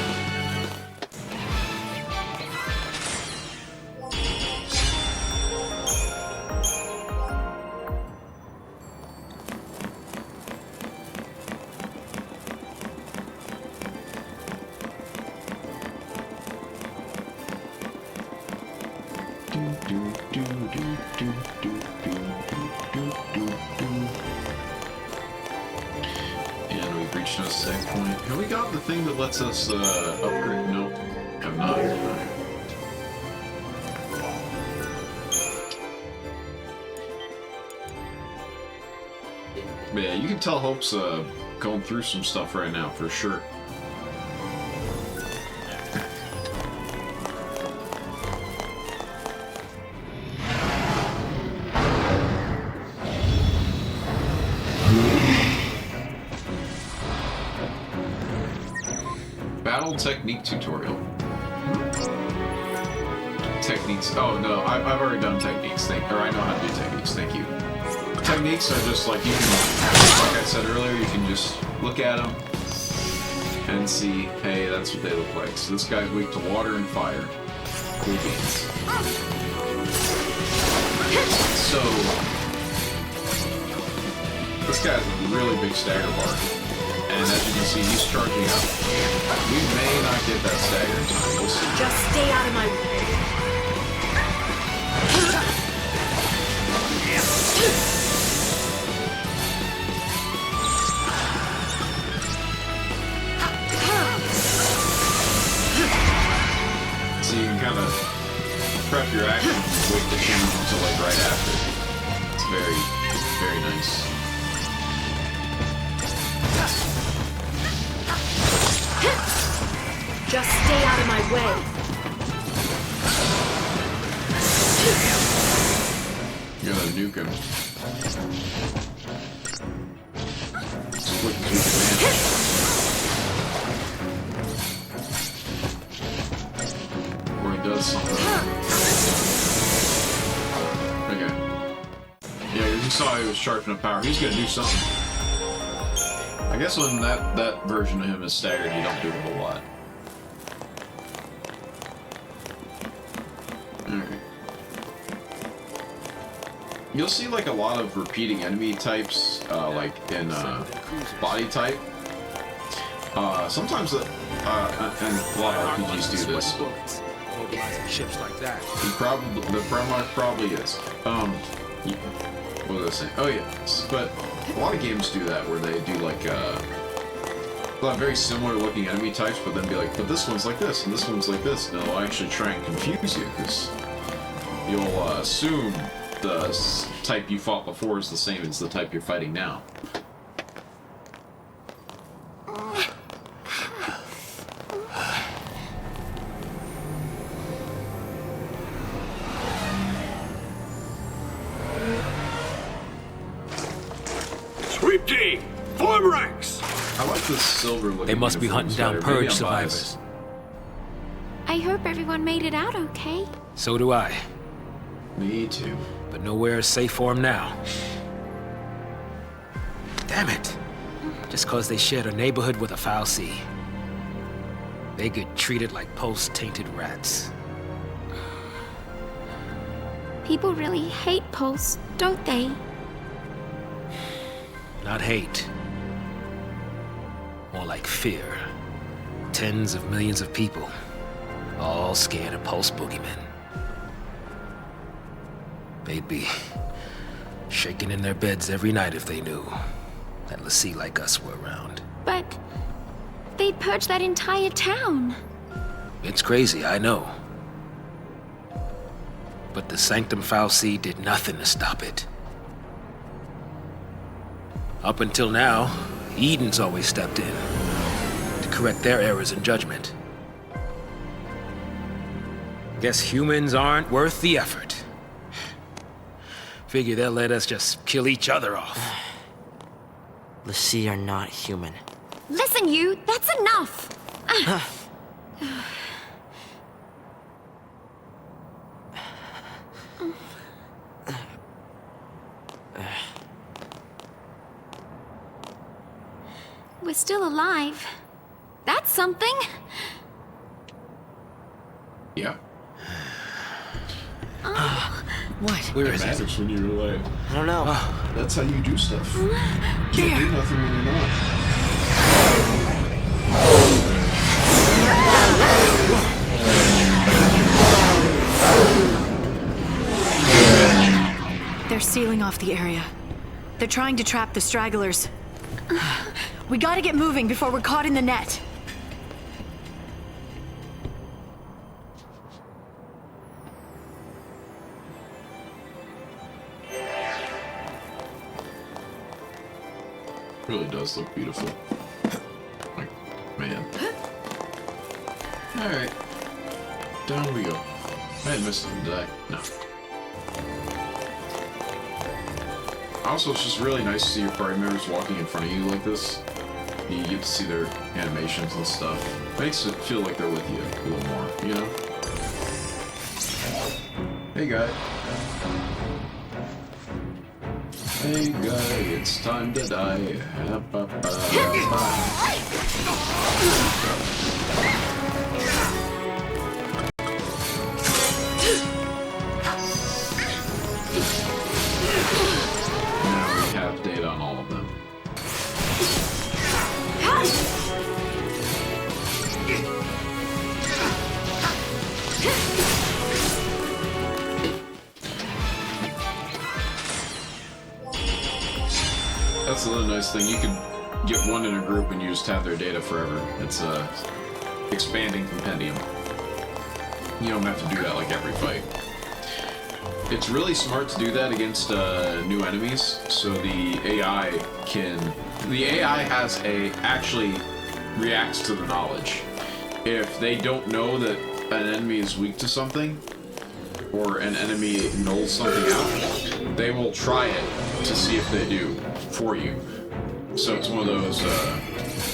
And we've reached a save point. Have we got the thing that lets us upgrade? Nope. Have not. But yeah, you can tell Hope's going through some stuff right now for sure. Battle technique tutorial. Techniques. Oh no, I've already done techniques. I know how to do techniques. Thank you. Techniques are just like you can, like I said earlier, you can just look at them and see, hey, that's what they look like. So this guy's weak to water and fire. Cool beans. So this guy has a really big stagger bar. And as you can see, he's charging up. We may not get that stagger time. We'll see. Just stay out of my way. So you can kind of prep your action and wait to change until like right after. It's very, very nice. Just stay out of my way. You gotta nuke him. As quick as we can manage. Or he does something. Okay. Yeah, you saw he was sharpening up power. He's gonna do something. I guess when that version of him is staggered, you don't do a whole lot. Alright. You'll see like a lot of repeating enemy types, like in body type. Sometimes, and a lot of RPGs do this. ships like that. The Primarch probably is. Yeah. What was I saying? Oh yeah, but a lot of games do that where they do like they'll have very similar looking enemy types, but then be like, but this one's like this and this one's like this, and they'll actually try and confuse you because you'll assume the type you fought before is the same as the type you're fighting now. Sweep team, form ranks. I like this silver looking. They must be hunting down Purge survivors. I hope everyone made it out okay. So do I. Me too. But nowhere is safe for them now. Damn it. Just cause they shared a neighborhood with a foul sea. They get treated like pulse-tainted rats. People really hate Pulse, don't they? Not hate. More like fear. Tens of millions of people, all scared of Pulse boogeymen. They'd be shaking in their beds every night if they knew that Lassie like us were around. But they purged that entire town. It's crazy, I know. But the Sanctum Foul Sea did nothing to stop it. Up until now, Eden's always stepped in to correct their errors in judgment. Guess humans aren't worth the effort. Figure they'll let us just kill each other off. Lassie are not human. Listen, you, that's enough. We're still alive. That's something. Yeah. What? Where It is it? matters when you're alive. I don't know. That's how you do stuff. You can't do nothing when you're not. They're sealing off the area. They're trying to trap the stragglers. We gotta get moving before we're caught in the net. Really does look beautiful. Like, man. Alright. Down we go. I didn't miss them, did I? No. Also, it's just really nice to see your party members walking in front of you like this. You get to see their animations and stuff. Makes it feel like they're with you a little more, you know? Hey, guy. Hey, guy, it's time to die. Now we have data on all of them. That's another nice thing. You can get one in a group and you just have their data forever. It's a expanding compendium. You don't have to do that like every fight. It's really smart to do that against new enemies, so the AI actually reacts to the knowledge. If they don't know that an enemy is weak to something, or an enemy nulls something out, they will try it to see if they do for you. So it's one of those,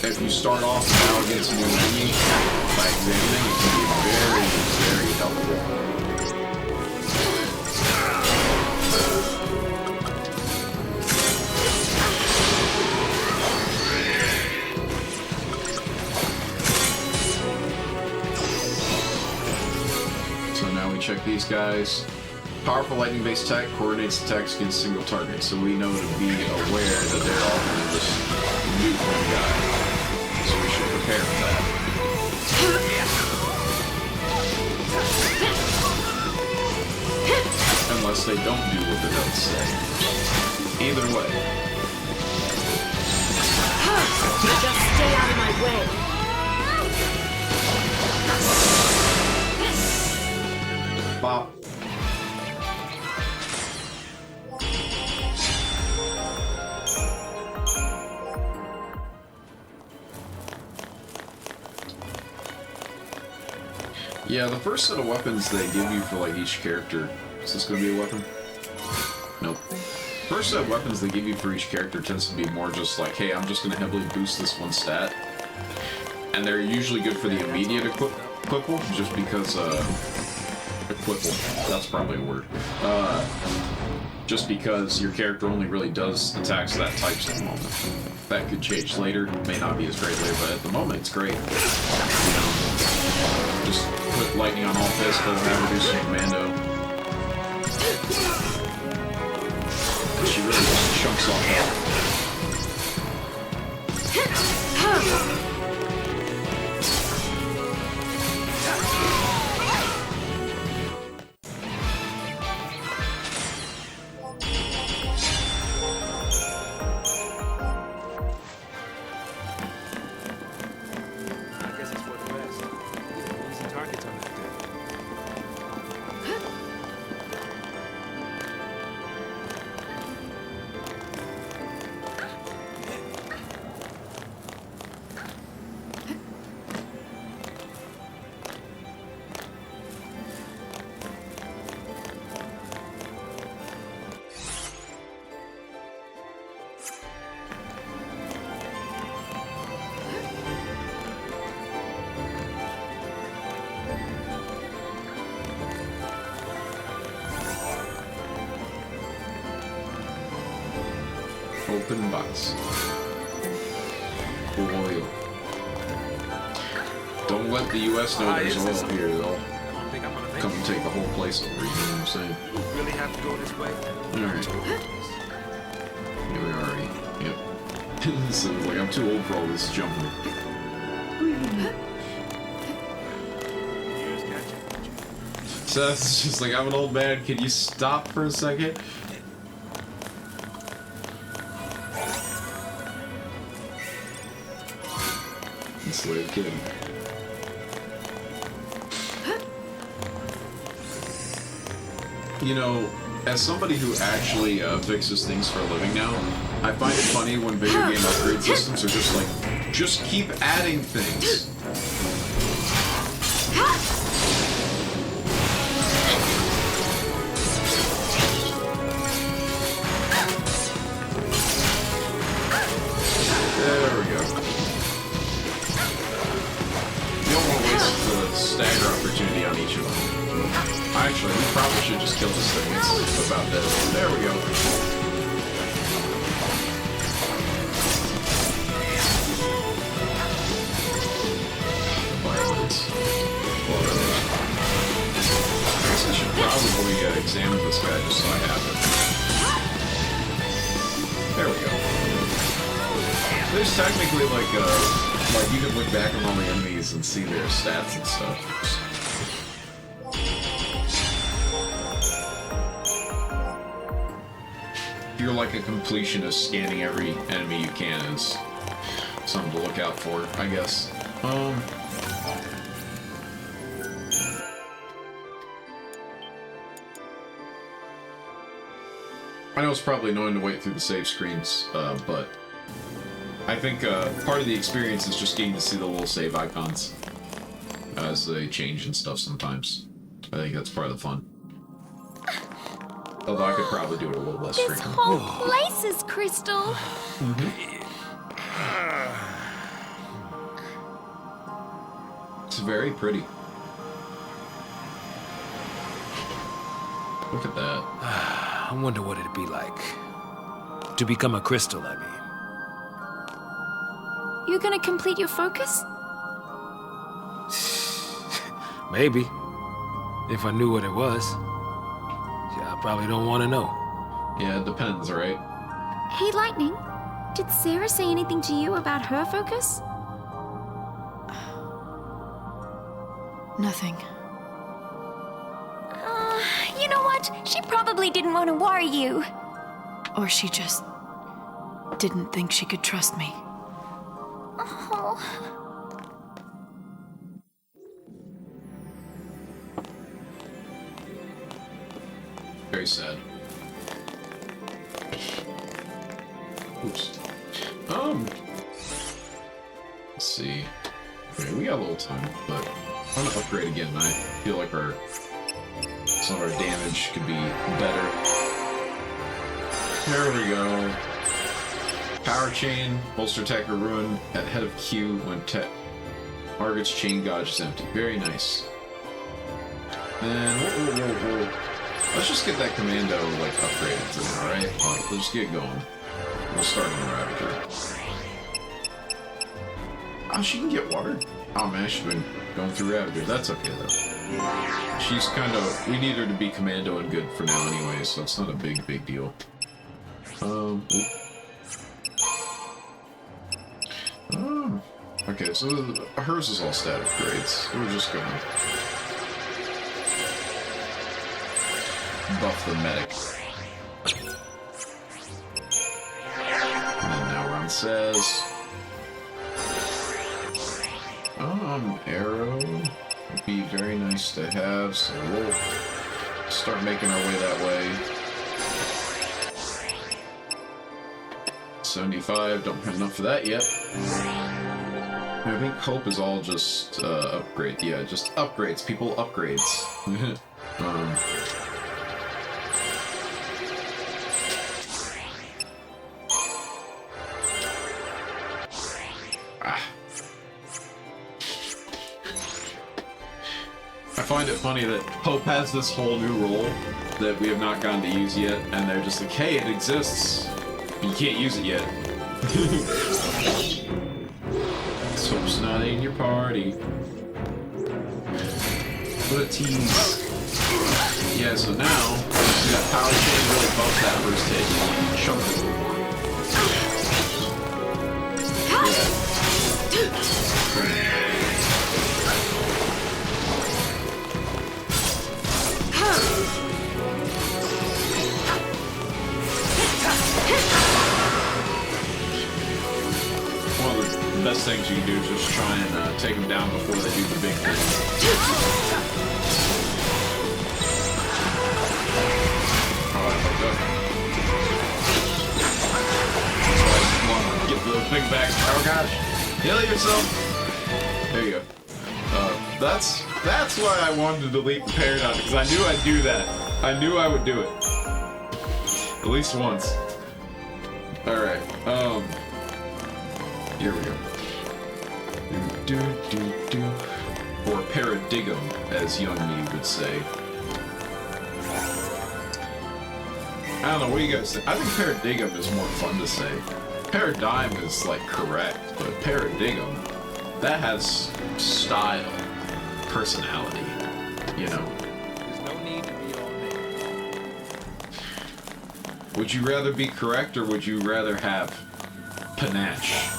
if you start off now against a new enemy, by examining, it can be very, very helpful. So now we check these guys. Powerful lightning-based attack coordinates attacks against single targets, so we know to be aware that they're all going to just nuke one guy. So we should prepare for that. unless they don't do what the notes say. Either way. Just stay out of my way. Bop. Yeah, the first set of weapons they give you for like each character. Is this gonna be a weapon? Nope. First set of weapons they give you for each character tends to be more just like, hey, I'm just gonna heavily boost this one stat. And they're usually good for the immediate equipable, just because equipable, that's probably a word. Just because your character only really does attacks of that type at the moment. That could change later, may not be as great later, but at the moment it's great. You know, just put lightning on all pistol, have reduce commando. She really just chunks off health. Open box. Oil. Don't let the US know there's oil here, they'll come and take the whole place over, you know what I'm saying? Really have to go this way? Alright. Here we are already. Yep. So it's like I'm too old for all this jumping. So it's just like, I'm an old man, can you stop for a second? Slave kid. You know, as somebody who actually fixes things for a living now, I find it funny when video game upgrade systems are just like, just keep adding things. There we go. Stagger opportunity on each of them. Actually, we probably should just kill this thing. It's about dead. There we go. Violence. I guess I should probably examine this guy just so I have it. There we go. There's technically like you can look back on all the enemies and see their stats and stuff. If you're like a completionist, scanning every enemy you can is something to look out for, I guess. I know it's probably annoying to wait through the save screens, but I think part of the experience is just getting to see the little save icons as they change and stuff sometimes. I think that's part of the fun. Although I could probably do it a little less This frequent. whole place is crystal. It's very pretty. Look at that. I wonder what it'd be like to become a crystal, I mean. You gonna complete your focus? Maybe. If I knew what it was. Yeah, I probably don't want to know. Yeah, it depends, right? Hey, Lightning. Did Sarah say anything to you about her focus? Nothing. You You know what? She probably didn't want to worry you. Or she just didn't think she could trust me. Oh. Very sad. Oops. Let's see. Okay, we got a little time, but I'm gonna upgrade again. I feel like some of our damage could be better. There we go. Power chain, bolster attacker ruin at head of Q when target's chain gauge is empty. Very nice. And whoa. Let's just get that commando like upgraded to it, alright? Let's just get going. We'll start on the Ravager. Oh, she can get water? Oh man, she's been going through Ravager. That's okay though. She's kind of... We need her to be commando and good for now anyway, so it's not a big deal. Okay, so hers is all stat upgrades. We're just gonna buff the medic. And then now Ron says... Arrow would be very nice to have, so we'll start making our way that way. 75, don't have enough for that yet. I think Hope is all just upgrade. Yeah, just upgrades. People, upgrades. I find it funny that Hope has this whole new role that we have not gotten to use yet, and they're just like, hey, it exists. You can't use it yet. Hope's not in your party. What a tease. Yeah, so now, we got power chain really buffed that first hit. Chunk it a little more. One of the best things you can do is just try and take them down before they do the big thing. Get the big back. Oh gosh. Heal yourself. There you go. That's why I wanted to delete the Paradigm, because I knew I'd do that. I knew I would do it. At least once. Alright, here we go. Or paradigm, as young me would say. I don't know, what do you guys think? I think paradigm is more fun to say. Paradigm is, like, correct, but paradigm, that has style, personality, you know? There's no need to be all day. Would you rather be correct, or would you rather have panache?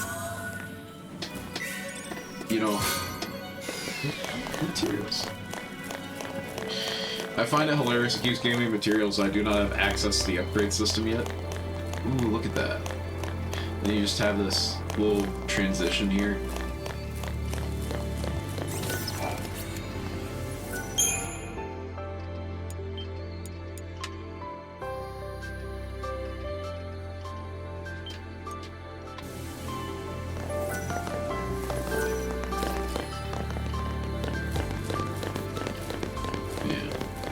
You know, materials. I find it hilarious it keeps giving me materials. I do not have access to the upgrade system yet. Ooh, look at that. Then you just have this little transition here.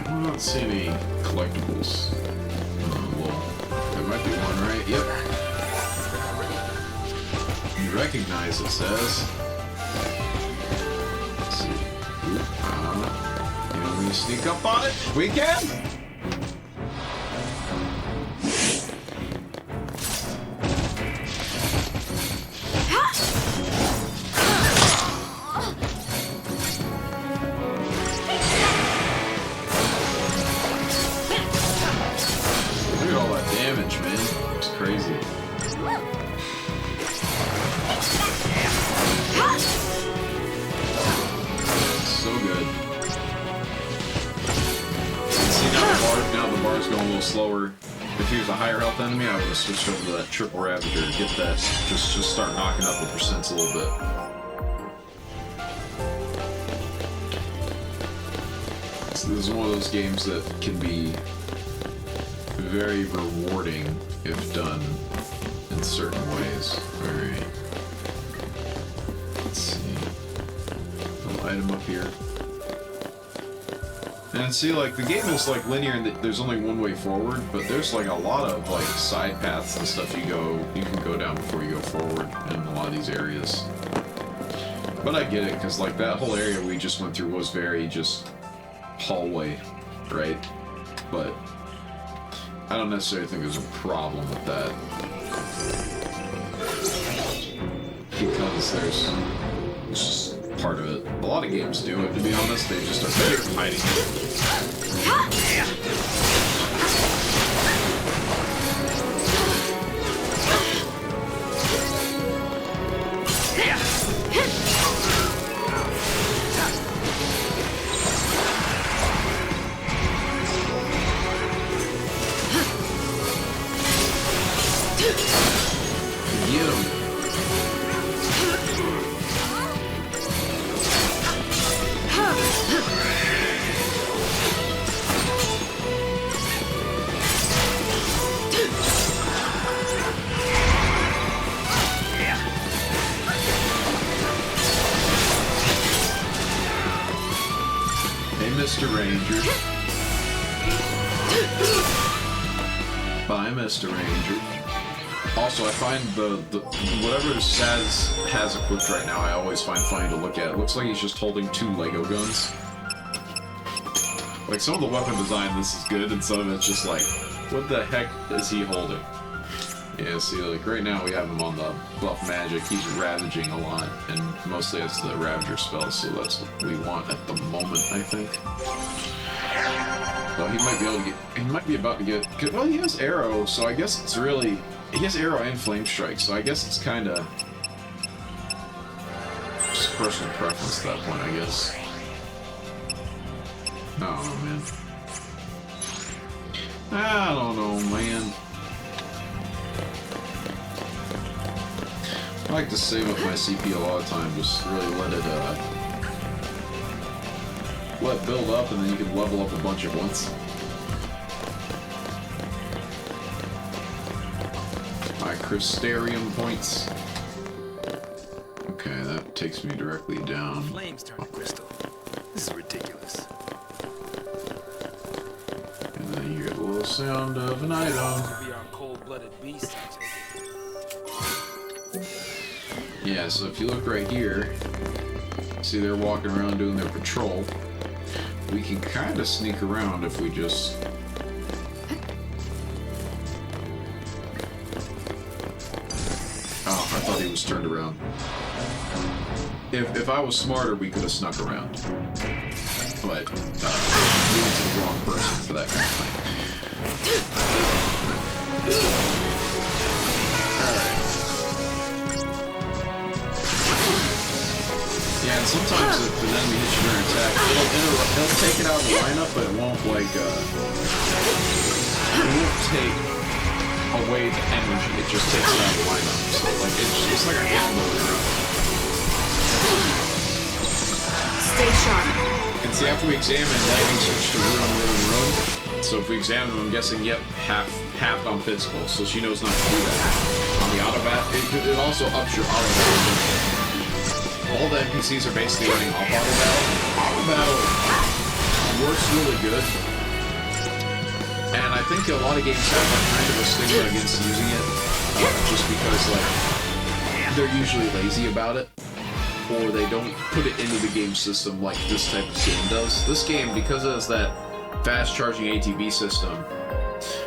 I'm not seeing any collectibles. Well, there might be one, right? Yep. You recognize, it says. Let's see. You want me to sneak up on it? We can! bar's going a little slower. If he was a higher health enemy, I would have switched over to that triple Ravager to get that, just start knocking up the percents a little bit. So this is one of those games that can be very rewarding if done in certain ways. Alright. Let's see. Little item up here. And see, like, the game is, like, linear and there's only one way forward, but there's, like, a lot of, like, side paths and stuff you can go down before you go forward in a lot of these areas. But I get it, because, like, that whole area we just went through was very just hallway, right? But I don't necessarily think there's a problem with that. Because it's just part of it. A lot of games do it, to be honest. They just are better at hiding Get him. Mr. Ranger. Bye, Mr. Ranger. Also, I find the whatever Saz has equipped right now, I always find funny to look at. It looks like he's just holding 2 Lego guns. Like, some of the weapon design in this is good, and some of it's just like, what the heck is he holding? Yeah, see, like, right now we have him on the buff magic. He's ravaging a lot, and mostly it's the Ravager spell, so that's what we want at the moment, I think. Well, he might be able to get, he might be about to get, well, he has arrow, so I guess it's really, he has arrow and flame strike, so I guess it's kind of just personal preference at that point, I guess. Oh, man. I don't know, man. I like to save up my CP a lot of time, just really let it build up, and then you can level up a bunch at once. My Crystarium points. Okay, that takes me directly down. Flames turn to crystal. This is ridiculous. And then you get a little sound of an item. Be our cold-blooded beast, I take it. Yeah, so if you look right here, see they're walking around doing their patrol. We can kind of sneak around if we just... Oh, I thought he was turned around. If I was smarter, we could have snuck around. But, we went to the wrong person for that kind of thing. Alright. Yeah, and sometimes if an enemy hits you during attack, it'll take it out of the lineup, but it won't, like, it won't take away the energy, it just takes it out of the lineup. So, like, it's like a download. Stay sharp. And see, after we examine, lightning switched to room. So if we examine them, I'm guessing, yep, half on physical, so she knows not to do that. On the auto bat, it also ups your auto battle. All the NPCs are basically running off auto battle. Auto battle works really good. And I think a lot of games have like kind of a stigma against using it. Just because like they're usually lazy about it. Or they don't put it into the game system like this type of game does. This game, because it has that fast charging ATB system,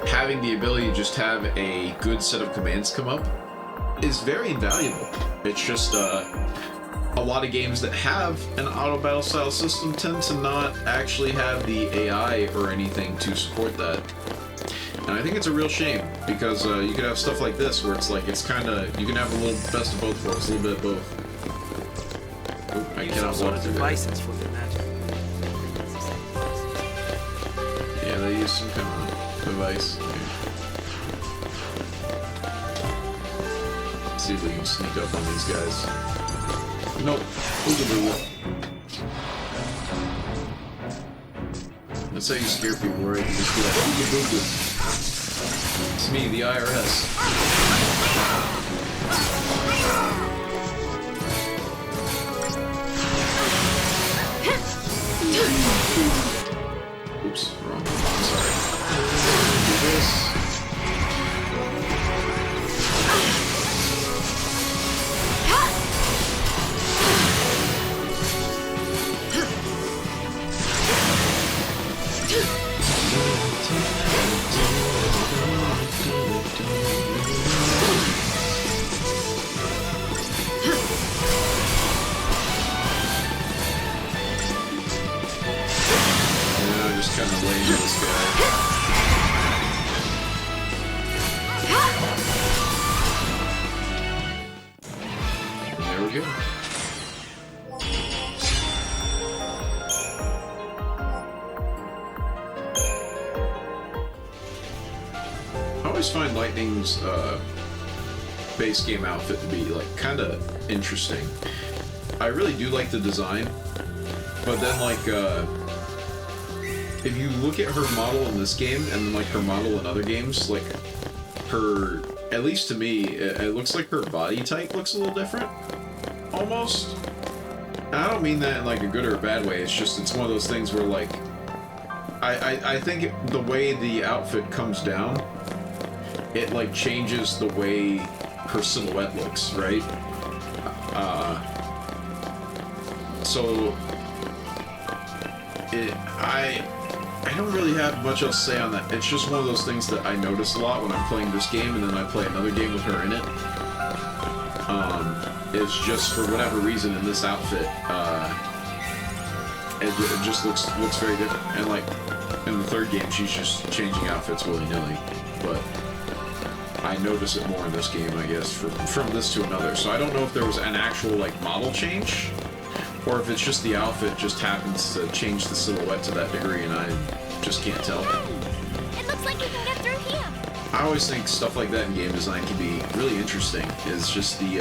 having the ability to just have a good set of commands come up is very invaluable. It's just a lot of games that have an auto battle style system tend to not actually have the AI or anything to support that. And I think it's a real shame, because you could have stuff like this where it's like, it's kind of, you can have a little best of both worlds, a little bit of both. Oh, I cannot walk through that. License for their magic. Yeah, they use some kind of device. Let's see if we can sneak up on these guys. Nope. That's how you scare people, right? You just be like, ooga booga. It's me, the IRS. Oops, wrong one. Sorry. Do this. Just kind of laying this guy. There we go. I always find Lightning's base game outfit to be like kind of interesting. I really do like the design, but then like if you look at her model in this game and then like her model in other games, like her, at least to me, it looks like her body type looks a little different, almost. And I don't mean that in like a good or a bad way. It's just, it's one of those things where like I think the way the outfit comes down, it like changes the way her silhouette looks, right? So I don't really have much else to say on that. It's just one of those things that I notice a lot when I'm playing this game, and then I play another game with her in it. It's just for whatever reason in this outfit, it just looks very different. And like in the third game, she's just changing outfits willy-nilly. But I notice it more in this game, I guess, from this to another. So I don't know if there was an actual like model change, or if it's just the outfit just happens to change the silhouette to that degree, and I just can't tell. It looks like we can get through here. I always think stuff like that in game design can be really interesting. Is just the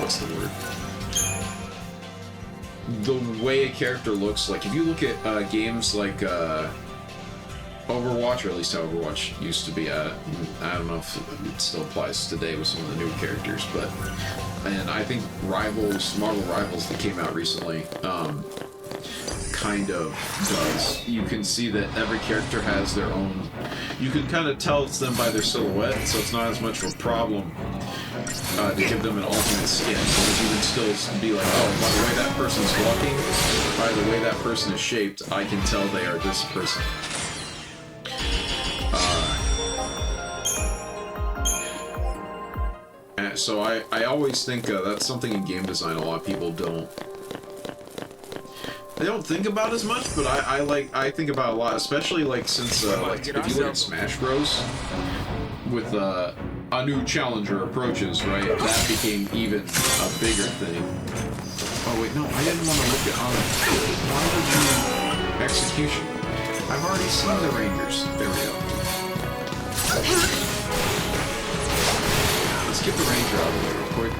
what's the word? The way a character looks. Like if you look at games like Overwatch, or at least how Overwatch used to be. I don't know if it still applies today with some of the new characters, but and I think Marvel Rivals that came out recently, kind of does. You can see that every character has their own. You can kind of tell it's them by their silhouette, so it's not as much of a problem to give them an alternate skin. Because you can still be like, oh, by the way that person's walking, by the way that person is shaped, I can tell they are this person. So I always think that's something in game design a lot of people don't think about as much, but I think about a lot, especially like since like if you look at Smash Bros. With a new challenger approaches, right? That became even a bigger thing. Oh wait, no, I didn't want to look at why would you execution? I've already seen the Rangers. There we go. Let's get the Ranger out of there real quick.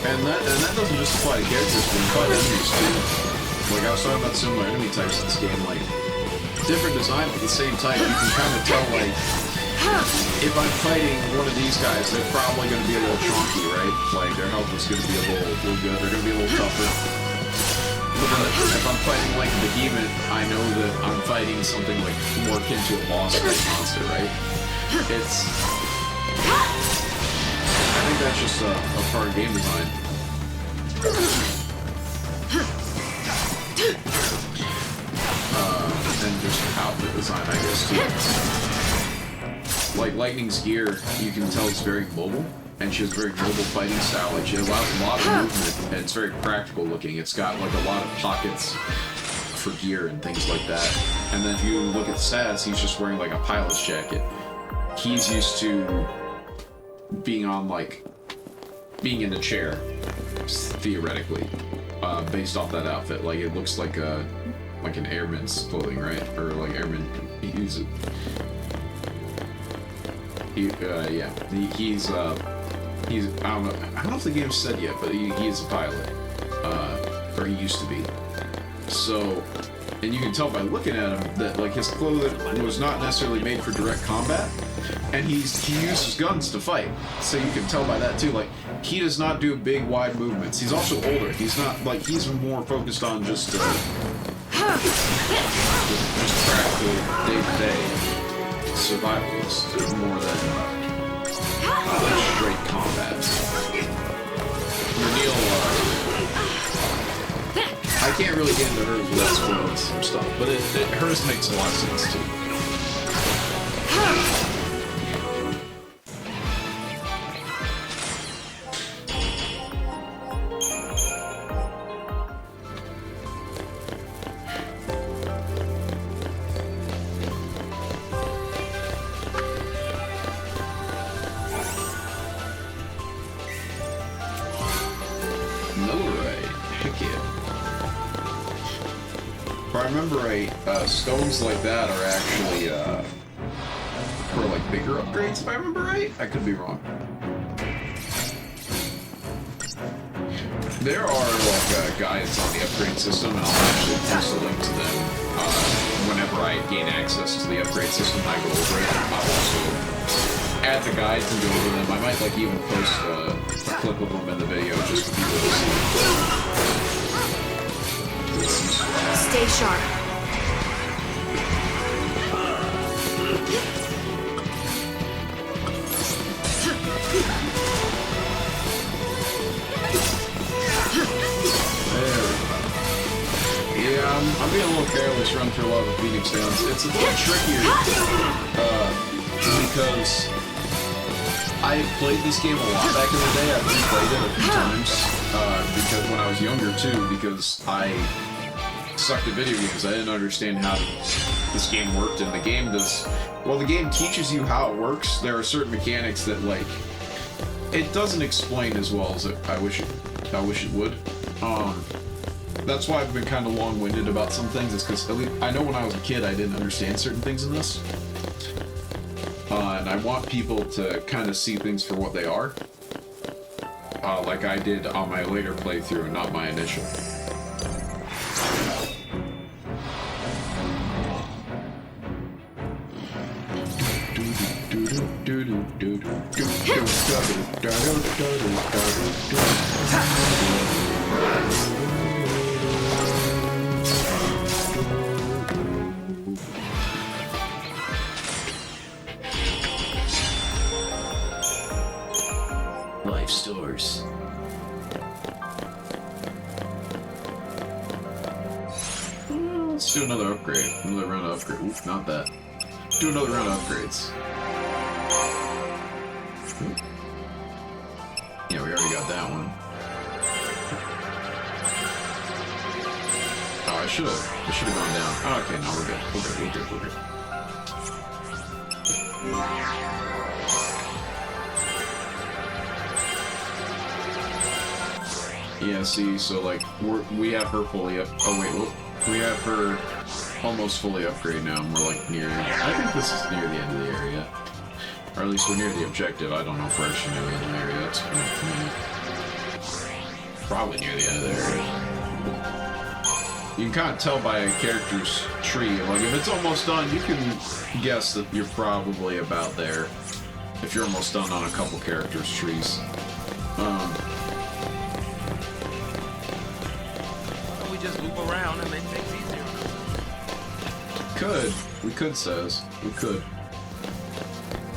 And that doesn't just apply to characters, but apply to enemies too. Like I was talking about similar enemy types in this game, like different design but the same type. You can kind of tell like if I'm fighting one of these guys, they're probably going to be a little chunky, right? Like their health is going to be a little good. They're going to be a little tougher. But if I'm fighting like a behemoth, I know that I'm fighting something like more akin to a boss type monster, right? I think that's just a part of game design. And just outfit design, I guess, too. Like Lightning's gear, you can tell it's very mobile, and she has a very mobile fighting style. Like she allows a lot of movement, and it's very practical looking. It's got like a lot of pockets for gear and things like that. And then if you look at Saz, he's just wearing like a pilot's jacket. He's used to being on like being in a chair, theoretically, based off that outfit. Like it looks like an airman's clothing, right? Or like airman. He's I don't know if the game's said yet, but he's a pilot, or he used to be. So, and you can tell by looking at him that like his clothing was not necessarily made for direct combat, and he uses guns to fight. So you can tell by that too. Like he does not do big wide movements. He's also older. He's not like he's more focused on just practical day-to-day survivalist more than straight combat. Neil, I can't really get into hers without spoiling some stuff, but hers makes a lot of sense too. Stones like that are actually for like bigger upgrades, if I remember right. I could be wrong. There are like guides on the upgrade system, and I'll actually post a link to them whenever I gain access to the upgrade system. I go over it. I'll also add the guides and go over them. I might like even post a clip of them in the video just for people to see. Stay sharp. I'm being a little careless running through a lot of the Phoenix Downs. It's a little trickier because I played this game a lot back in the day. I've replayed it a few times because when I was younger too, because I sucked at video games. I didn't understand how this game worked, and the game does. Well, the game teaches you how it works. There are certain mechanics that like it doesn't explain as well as I wish it would. That's why I've been kind of long-winded about some things, is because I know when I was a kid I didn't understand certain things in this. And I want people to kind of see things for what they are. Like I did on my later playthrough and not my initial. Life stores. Let's do another upgrade. Another round of upgrade. Oof, not that. Do another round of upgrades. Yeah, we already got that one. Oh, I should have gone down. Oh, okay, no, we're good. We're good. Yeah, see, so like we have her fully up. Oh wait, we have her almost fully upgraded now, and we're like near. I think this is near the end of the area, or at least we're near the objective. I don't know if we're actually near the end of the area. That's probably near the end of the area. You can kind of tell by a character's tree. Like if it's almost done, you can guess that you're probably about there. If you're almost done on a couple characters' trees. Just loop around and make things easier. We could, says. We could.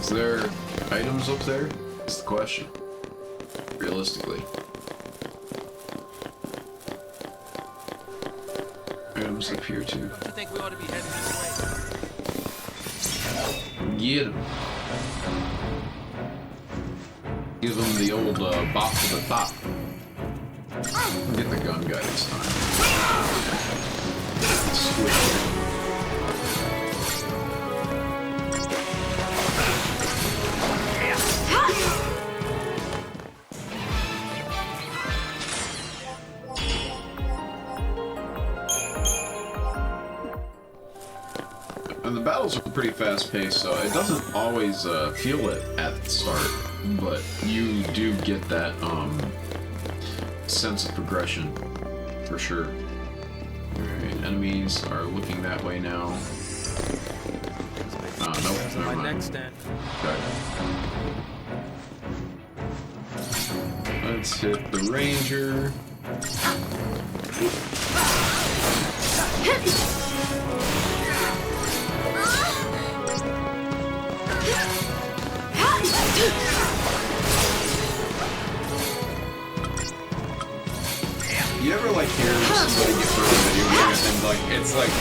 Is there items up there? That's the question. Realistically. Items up here too. Don't you think we ought to be heading this way? Get him. Give him the old bop to the top. Get the gun guy this time. Squish. And the battles are pretty fast-paced, so it doesn't always feel it at the start, but you do get that sense of progression, for sure. Alright, enemies are looking that way now. Nope, never My mind. next stand. Okay. Let's hit the ranger. You ever like hear somebody get hurt in a video game and like it's like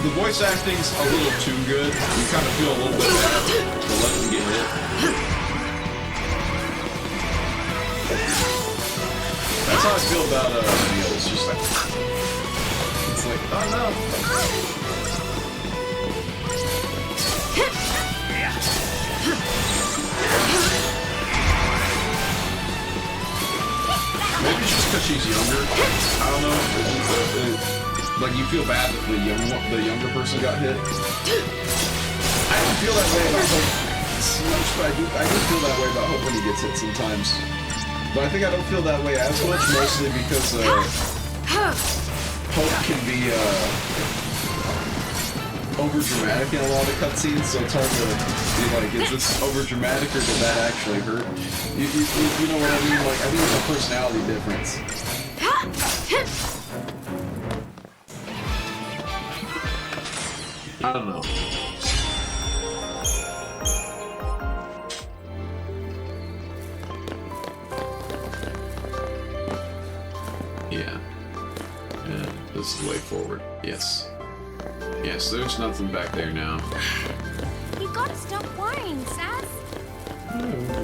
the voice acting's a little too good. You kind of feel a little bit bad to let them get hit. That's how I feel about video. It's just like it's like oh no. Maybe it's just because she's younger. I don't know. Like you feel bad that the younger person got hit. I don't feel that way about Hope so much, but I do feel that way about Hope when he gets hit sometimes. But I think I don't feel that way as much, mostly because Hope can be over dramatic in a lot of cutscenes, so it's hard to be like, is this over dramatic or did that actually hurt? You know what I mean? Like, I think it's a personality difference. I don't know. Yeah. And this is the way forward. Yes. Yes, there's nothing back there now. You gotta stop worrying, Sass.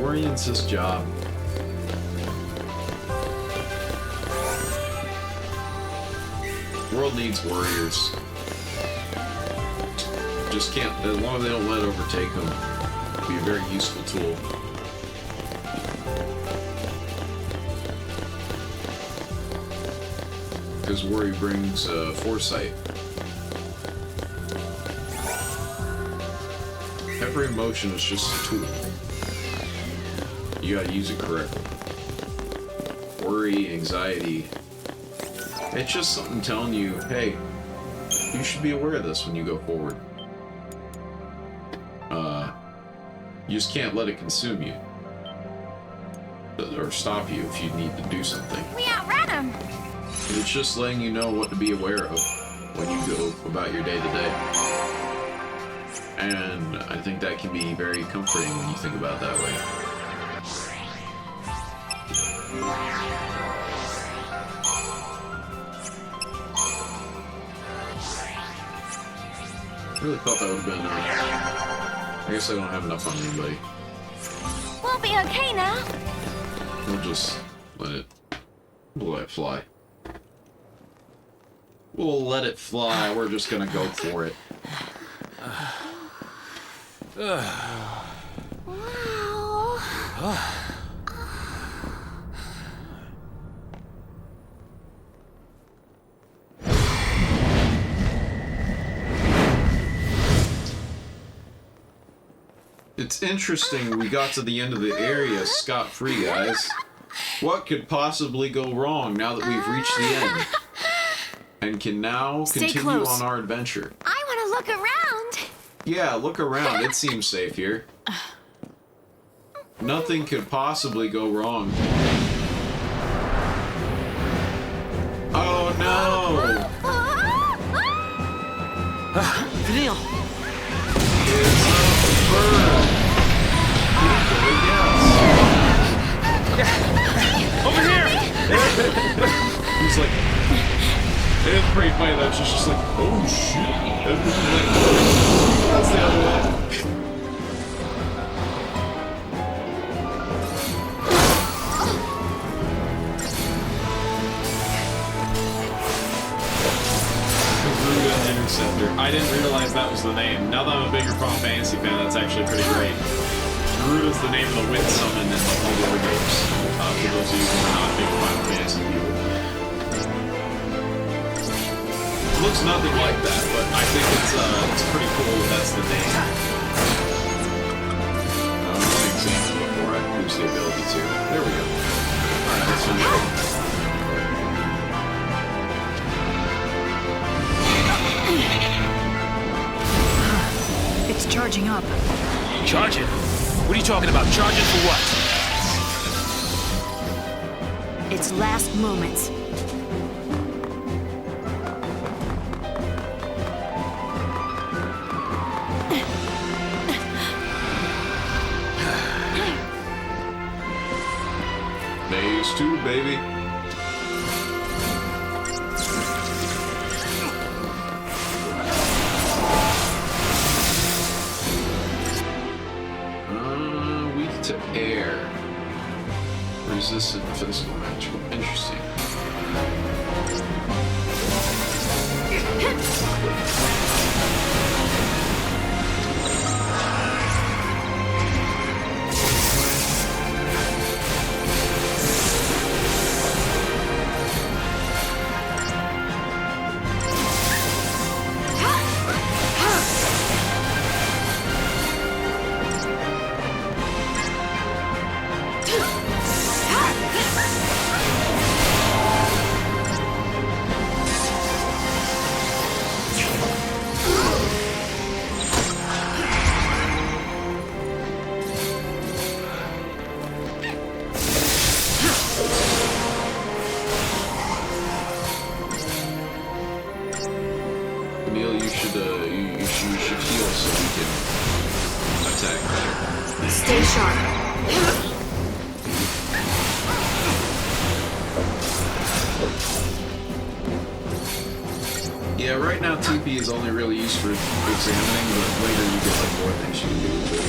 Worrying's his job. The world needs warriors. Just can't, as long as they don't let it overtake them, it'd be a very useful tool. Because worry brings foresight. Every emotion is just a tool. You gotta use it correctly. Worry, anxiety, it's just something telling you, hey, you should be aware of this when you go forward. You just can't let it consume you. Or stop you if you need to do something. We outran him. It's just letting you know what to be aware of when you go about your day-to-day. And I think that can be very comforting when you think about it that way. I really thought that would have been enough. I guess I don't have enough on anybody. We'll be okay now. We'll just let it fly. We'll let it fly. We're just gonna go for it. Wow. It's interesting we got to the end of the area scot-free, guys. What could possibly go wrong now that we've reached the end? And can now Stay continue close. on our adventure. I want to look around. Yeah, look around. It seems safe here. Nothing could possibly go wrong. Oh no! Vanille. It's a bird! Yes! Over here! He's like... It's pretty funny that she's just like, oh shit! And like, that's the other way. That's actually pretty great. Groot is the name of the wind summon in the whole war games. For those of you who are not big Final Fantasy people. It looks nothing like that, but I think it's pretty cool that that's the name. Example before I lose the ability to. There we go. Alright, let's finish it. It's charging up. Charging? What are you talking about? Charging for what? Its last moments. Phase 2, baby. Weak to air. Resistant to physical magical. Interesting. Neil, you should heal so we can attack better. Stay sharp. Yeah, right now TP is only really used for examining, but later you get like more things you can do with it.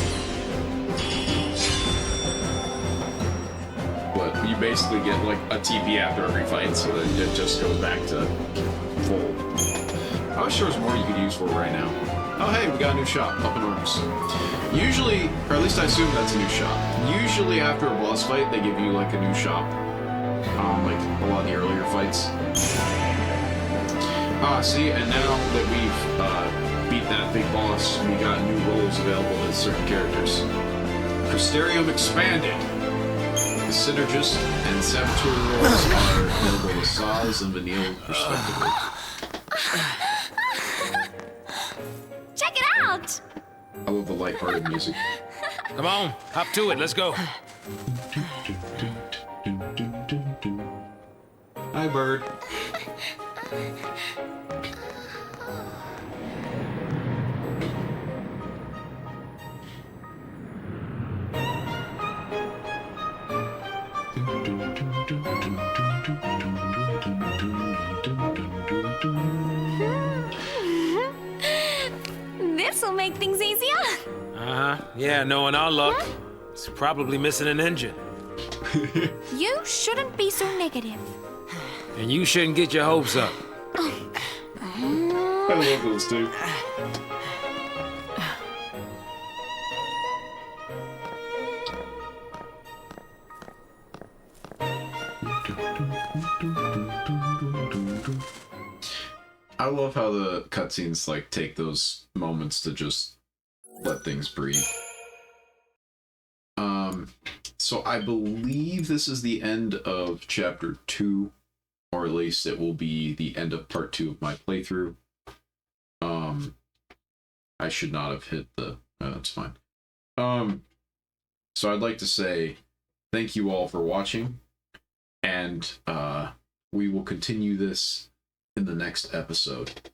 But you basically get like a TP after every fight, so that it just goes back to full. I was sure there's more you could use for right now. Oh hey, we got a new shop, Up in Arms. Usually, or at least I assume that's a new shop. Usually after a boss fight, they give you like a new shop. Like a lot of the earlier fights. See, and now that we've beat that big boss, we got new roles available to certain characters. Crystarium Expanded. The Synergist and Saboteur roles are available to Saz and Vanille, respectively. Check it out! I love the lighthearted music. Come on, hop to it. Let's go. Hi, bird. This'll make things easier. Yeah, knowing our luck, it's probably missing an engine. You shouldn't be so negative. And you shouldn't get your hopes up. I love those two. I love how the cutscenes like take those moments to just let things breathe. So I believe this is the end of chapter 2, or at least it will be the end of part 2 of my playthrough. I should not have hit the... that's fine. So I'd like to say thank you all for watching, and we will continue this in the next episode.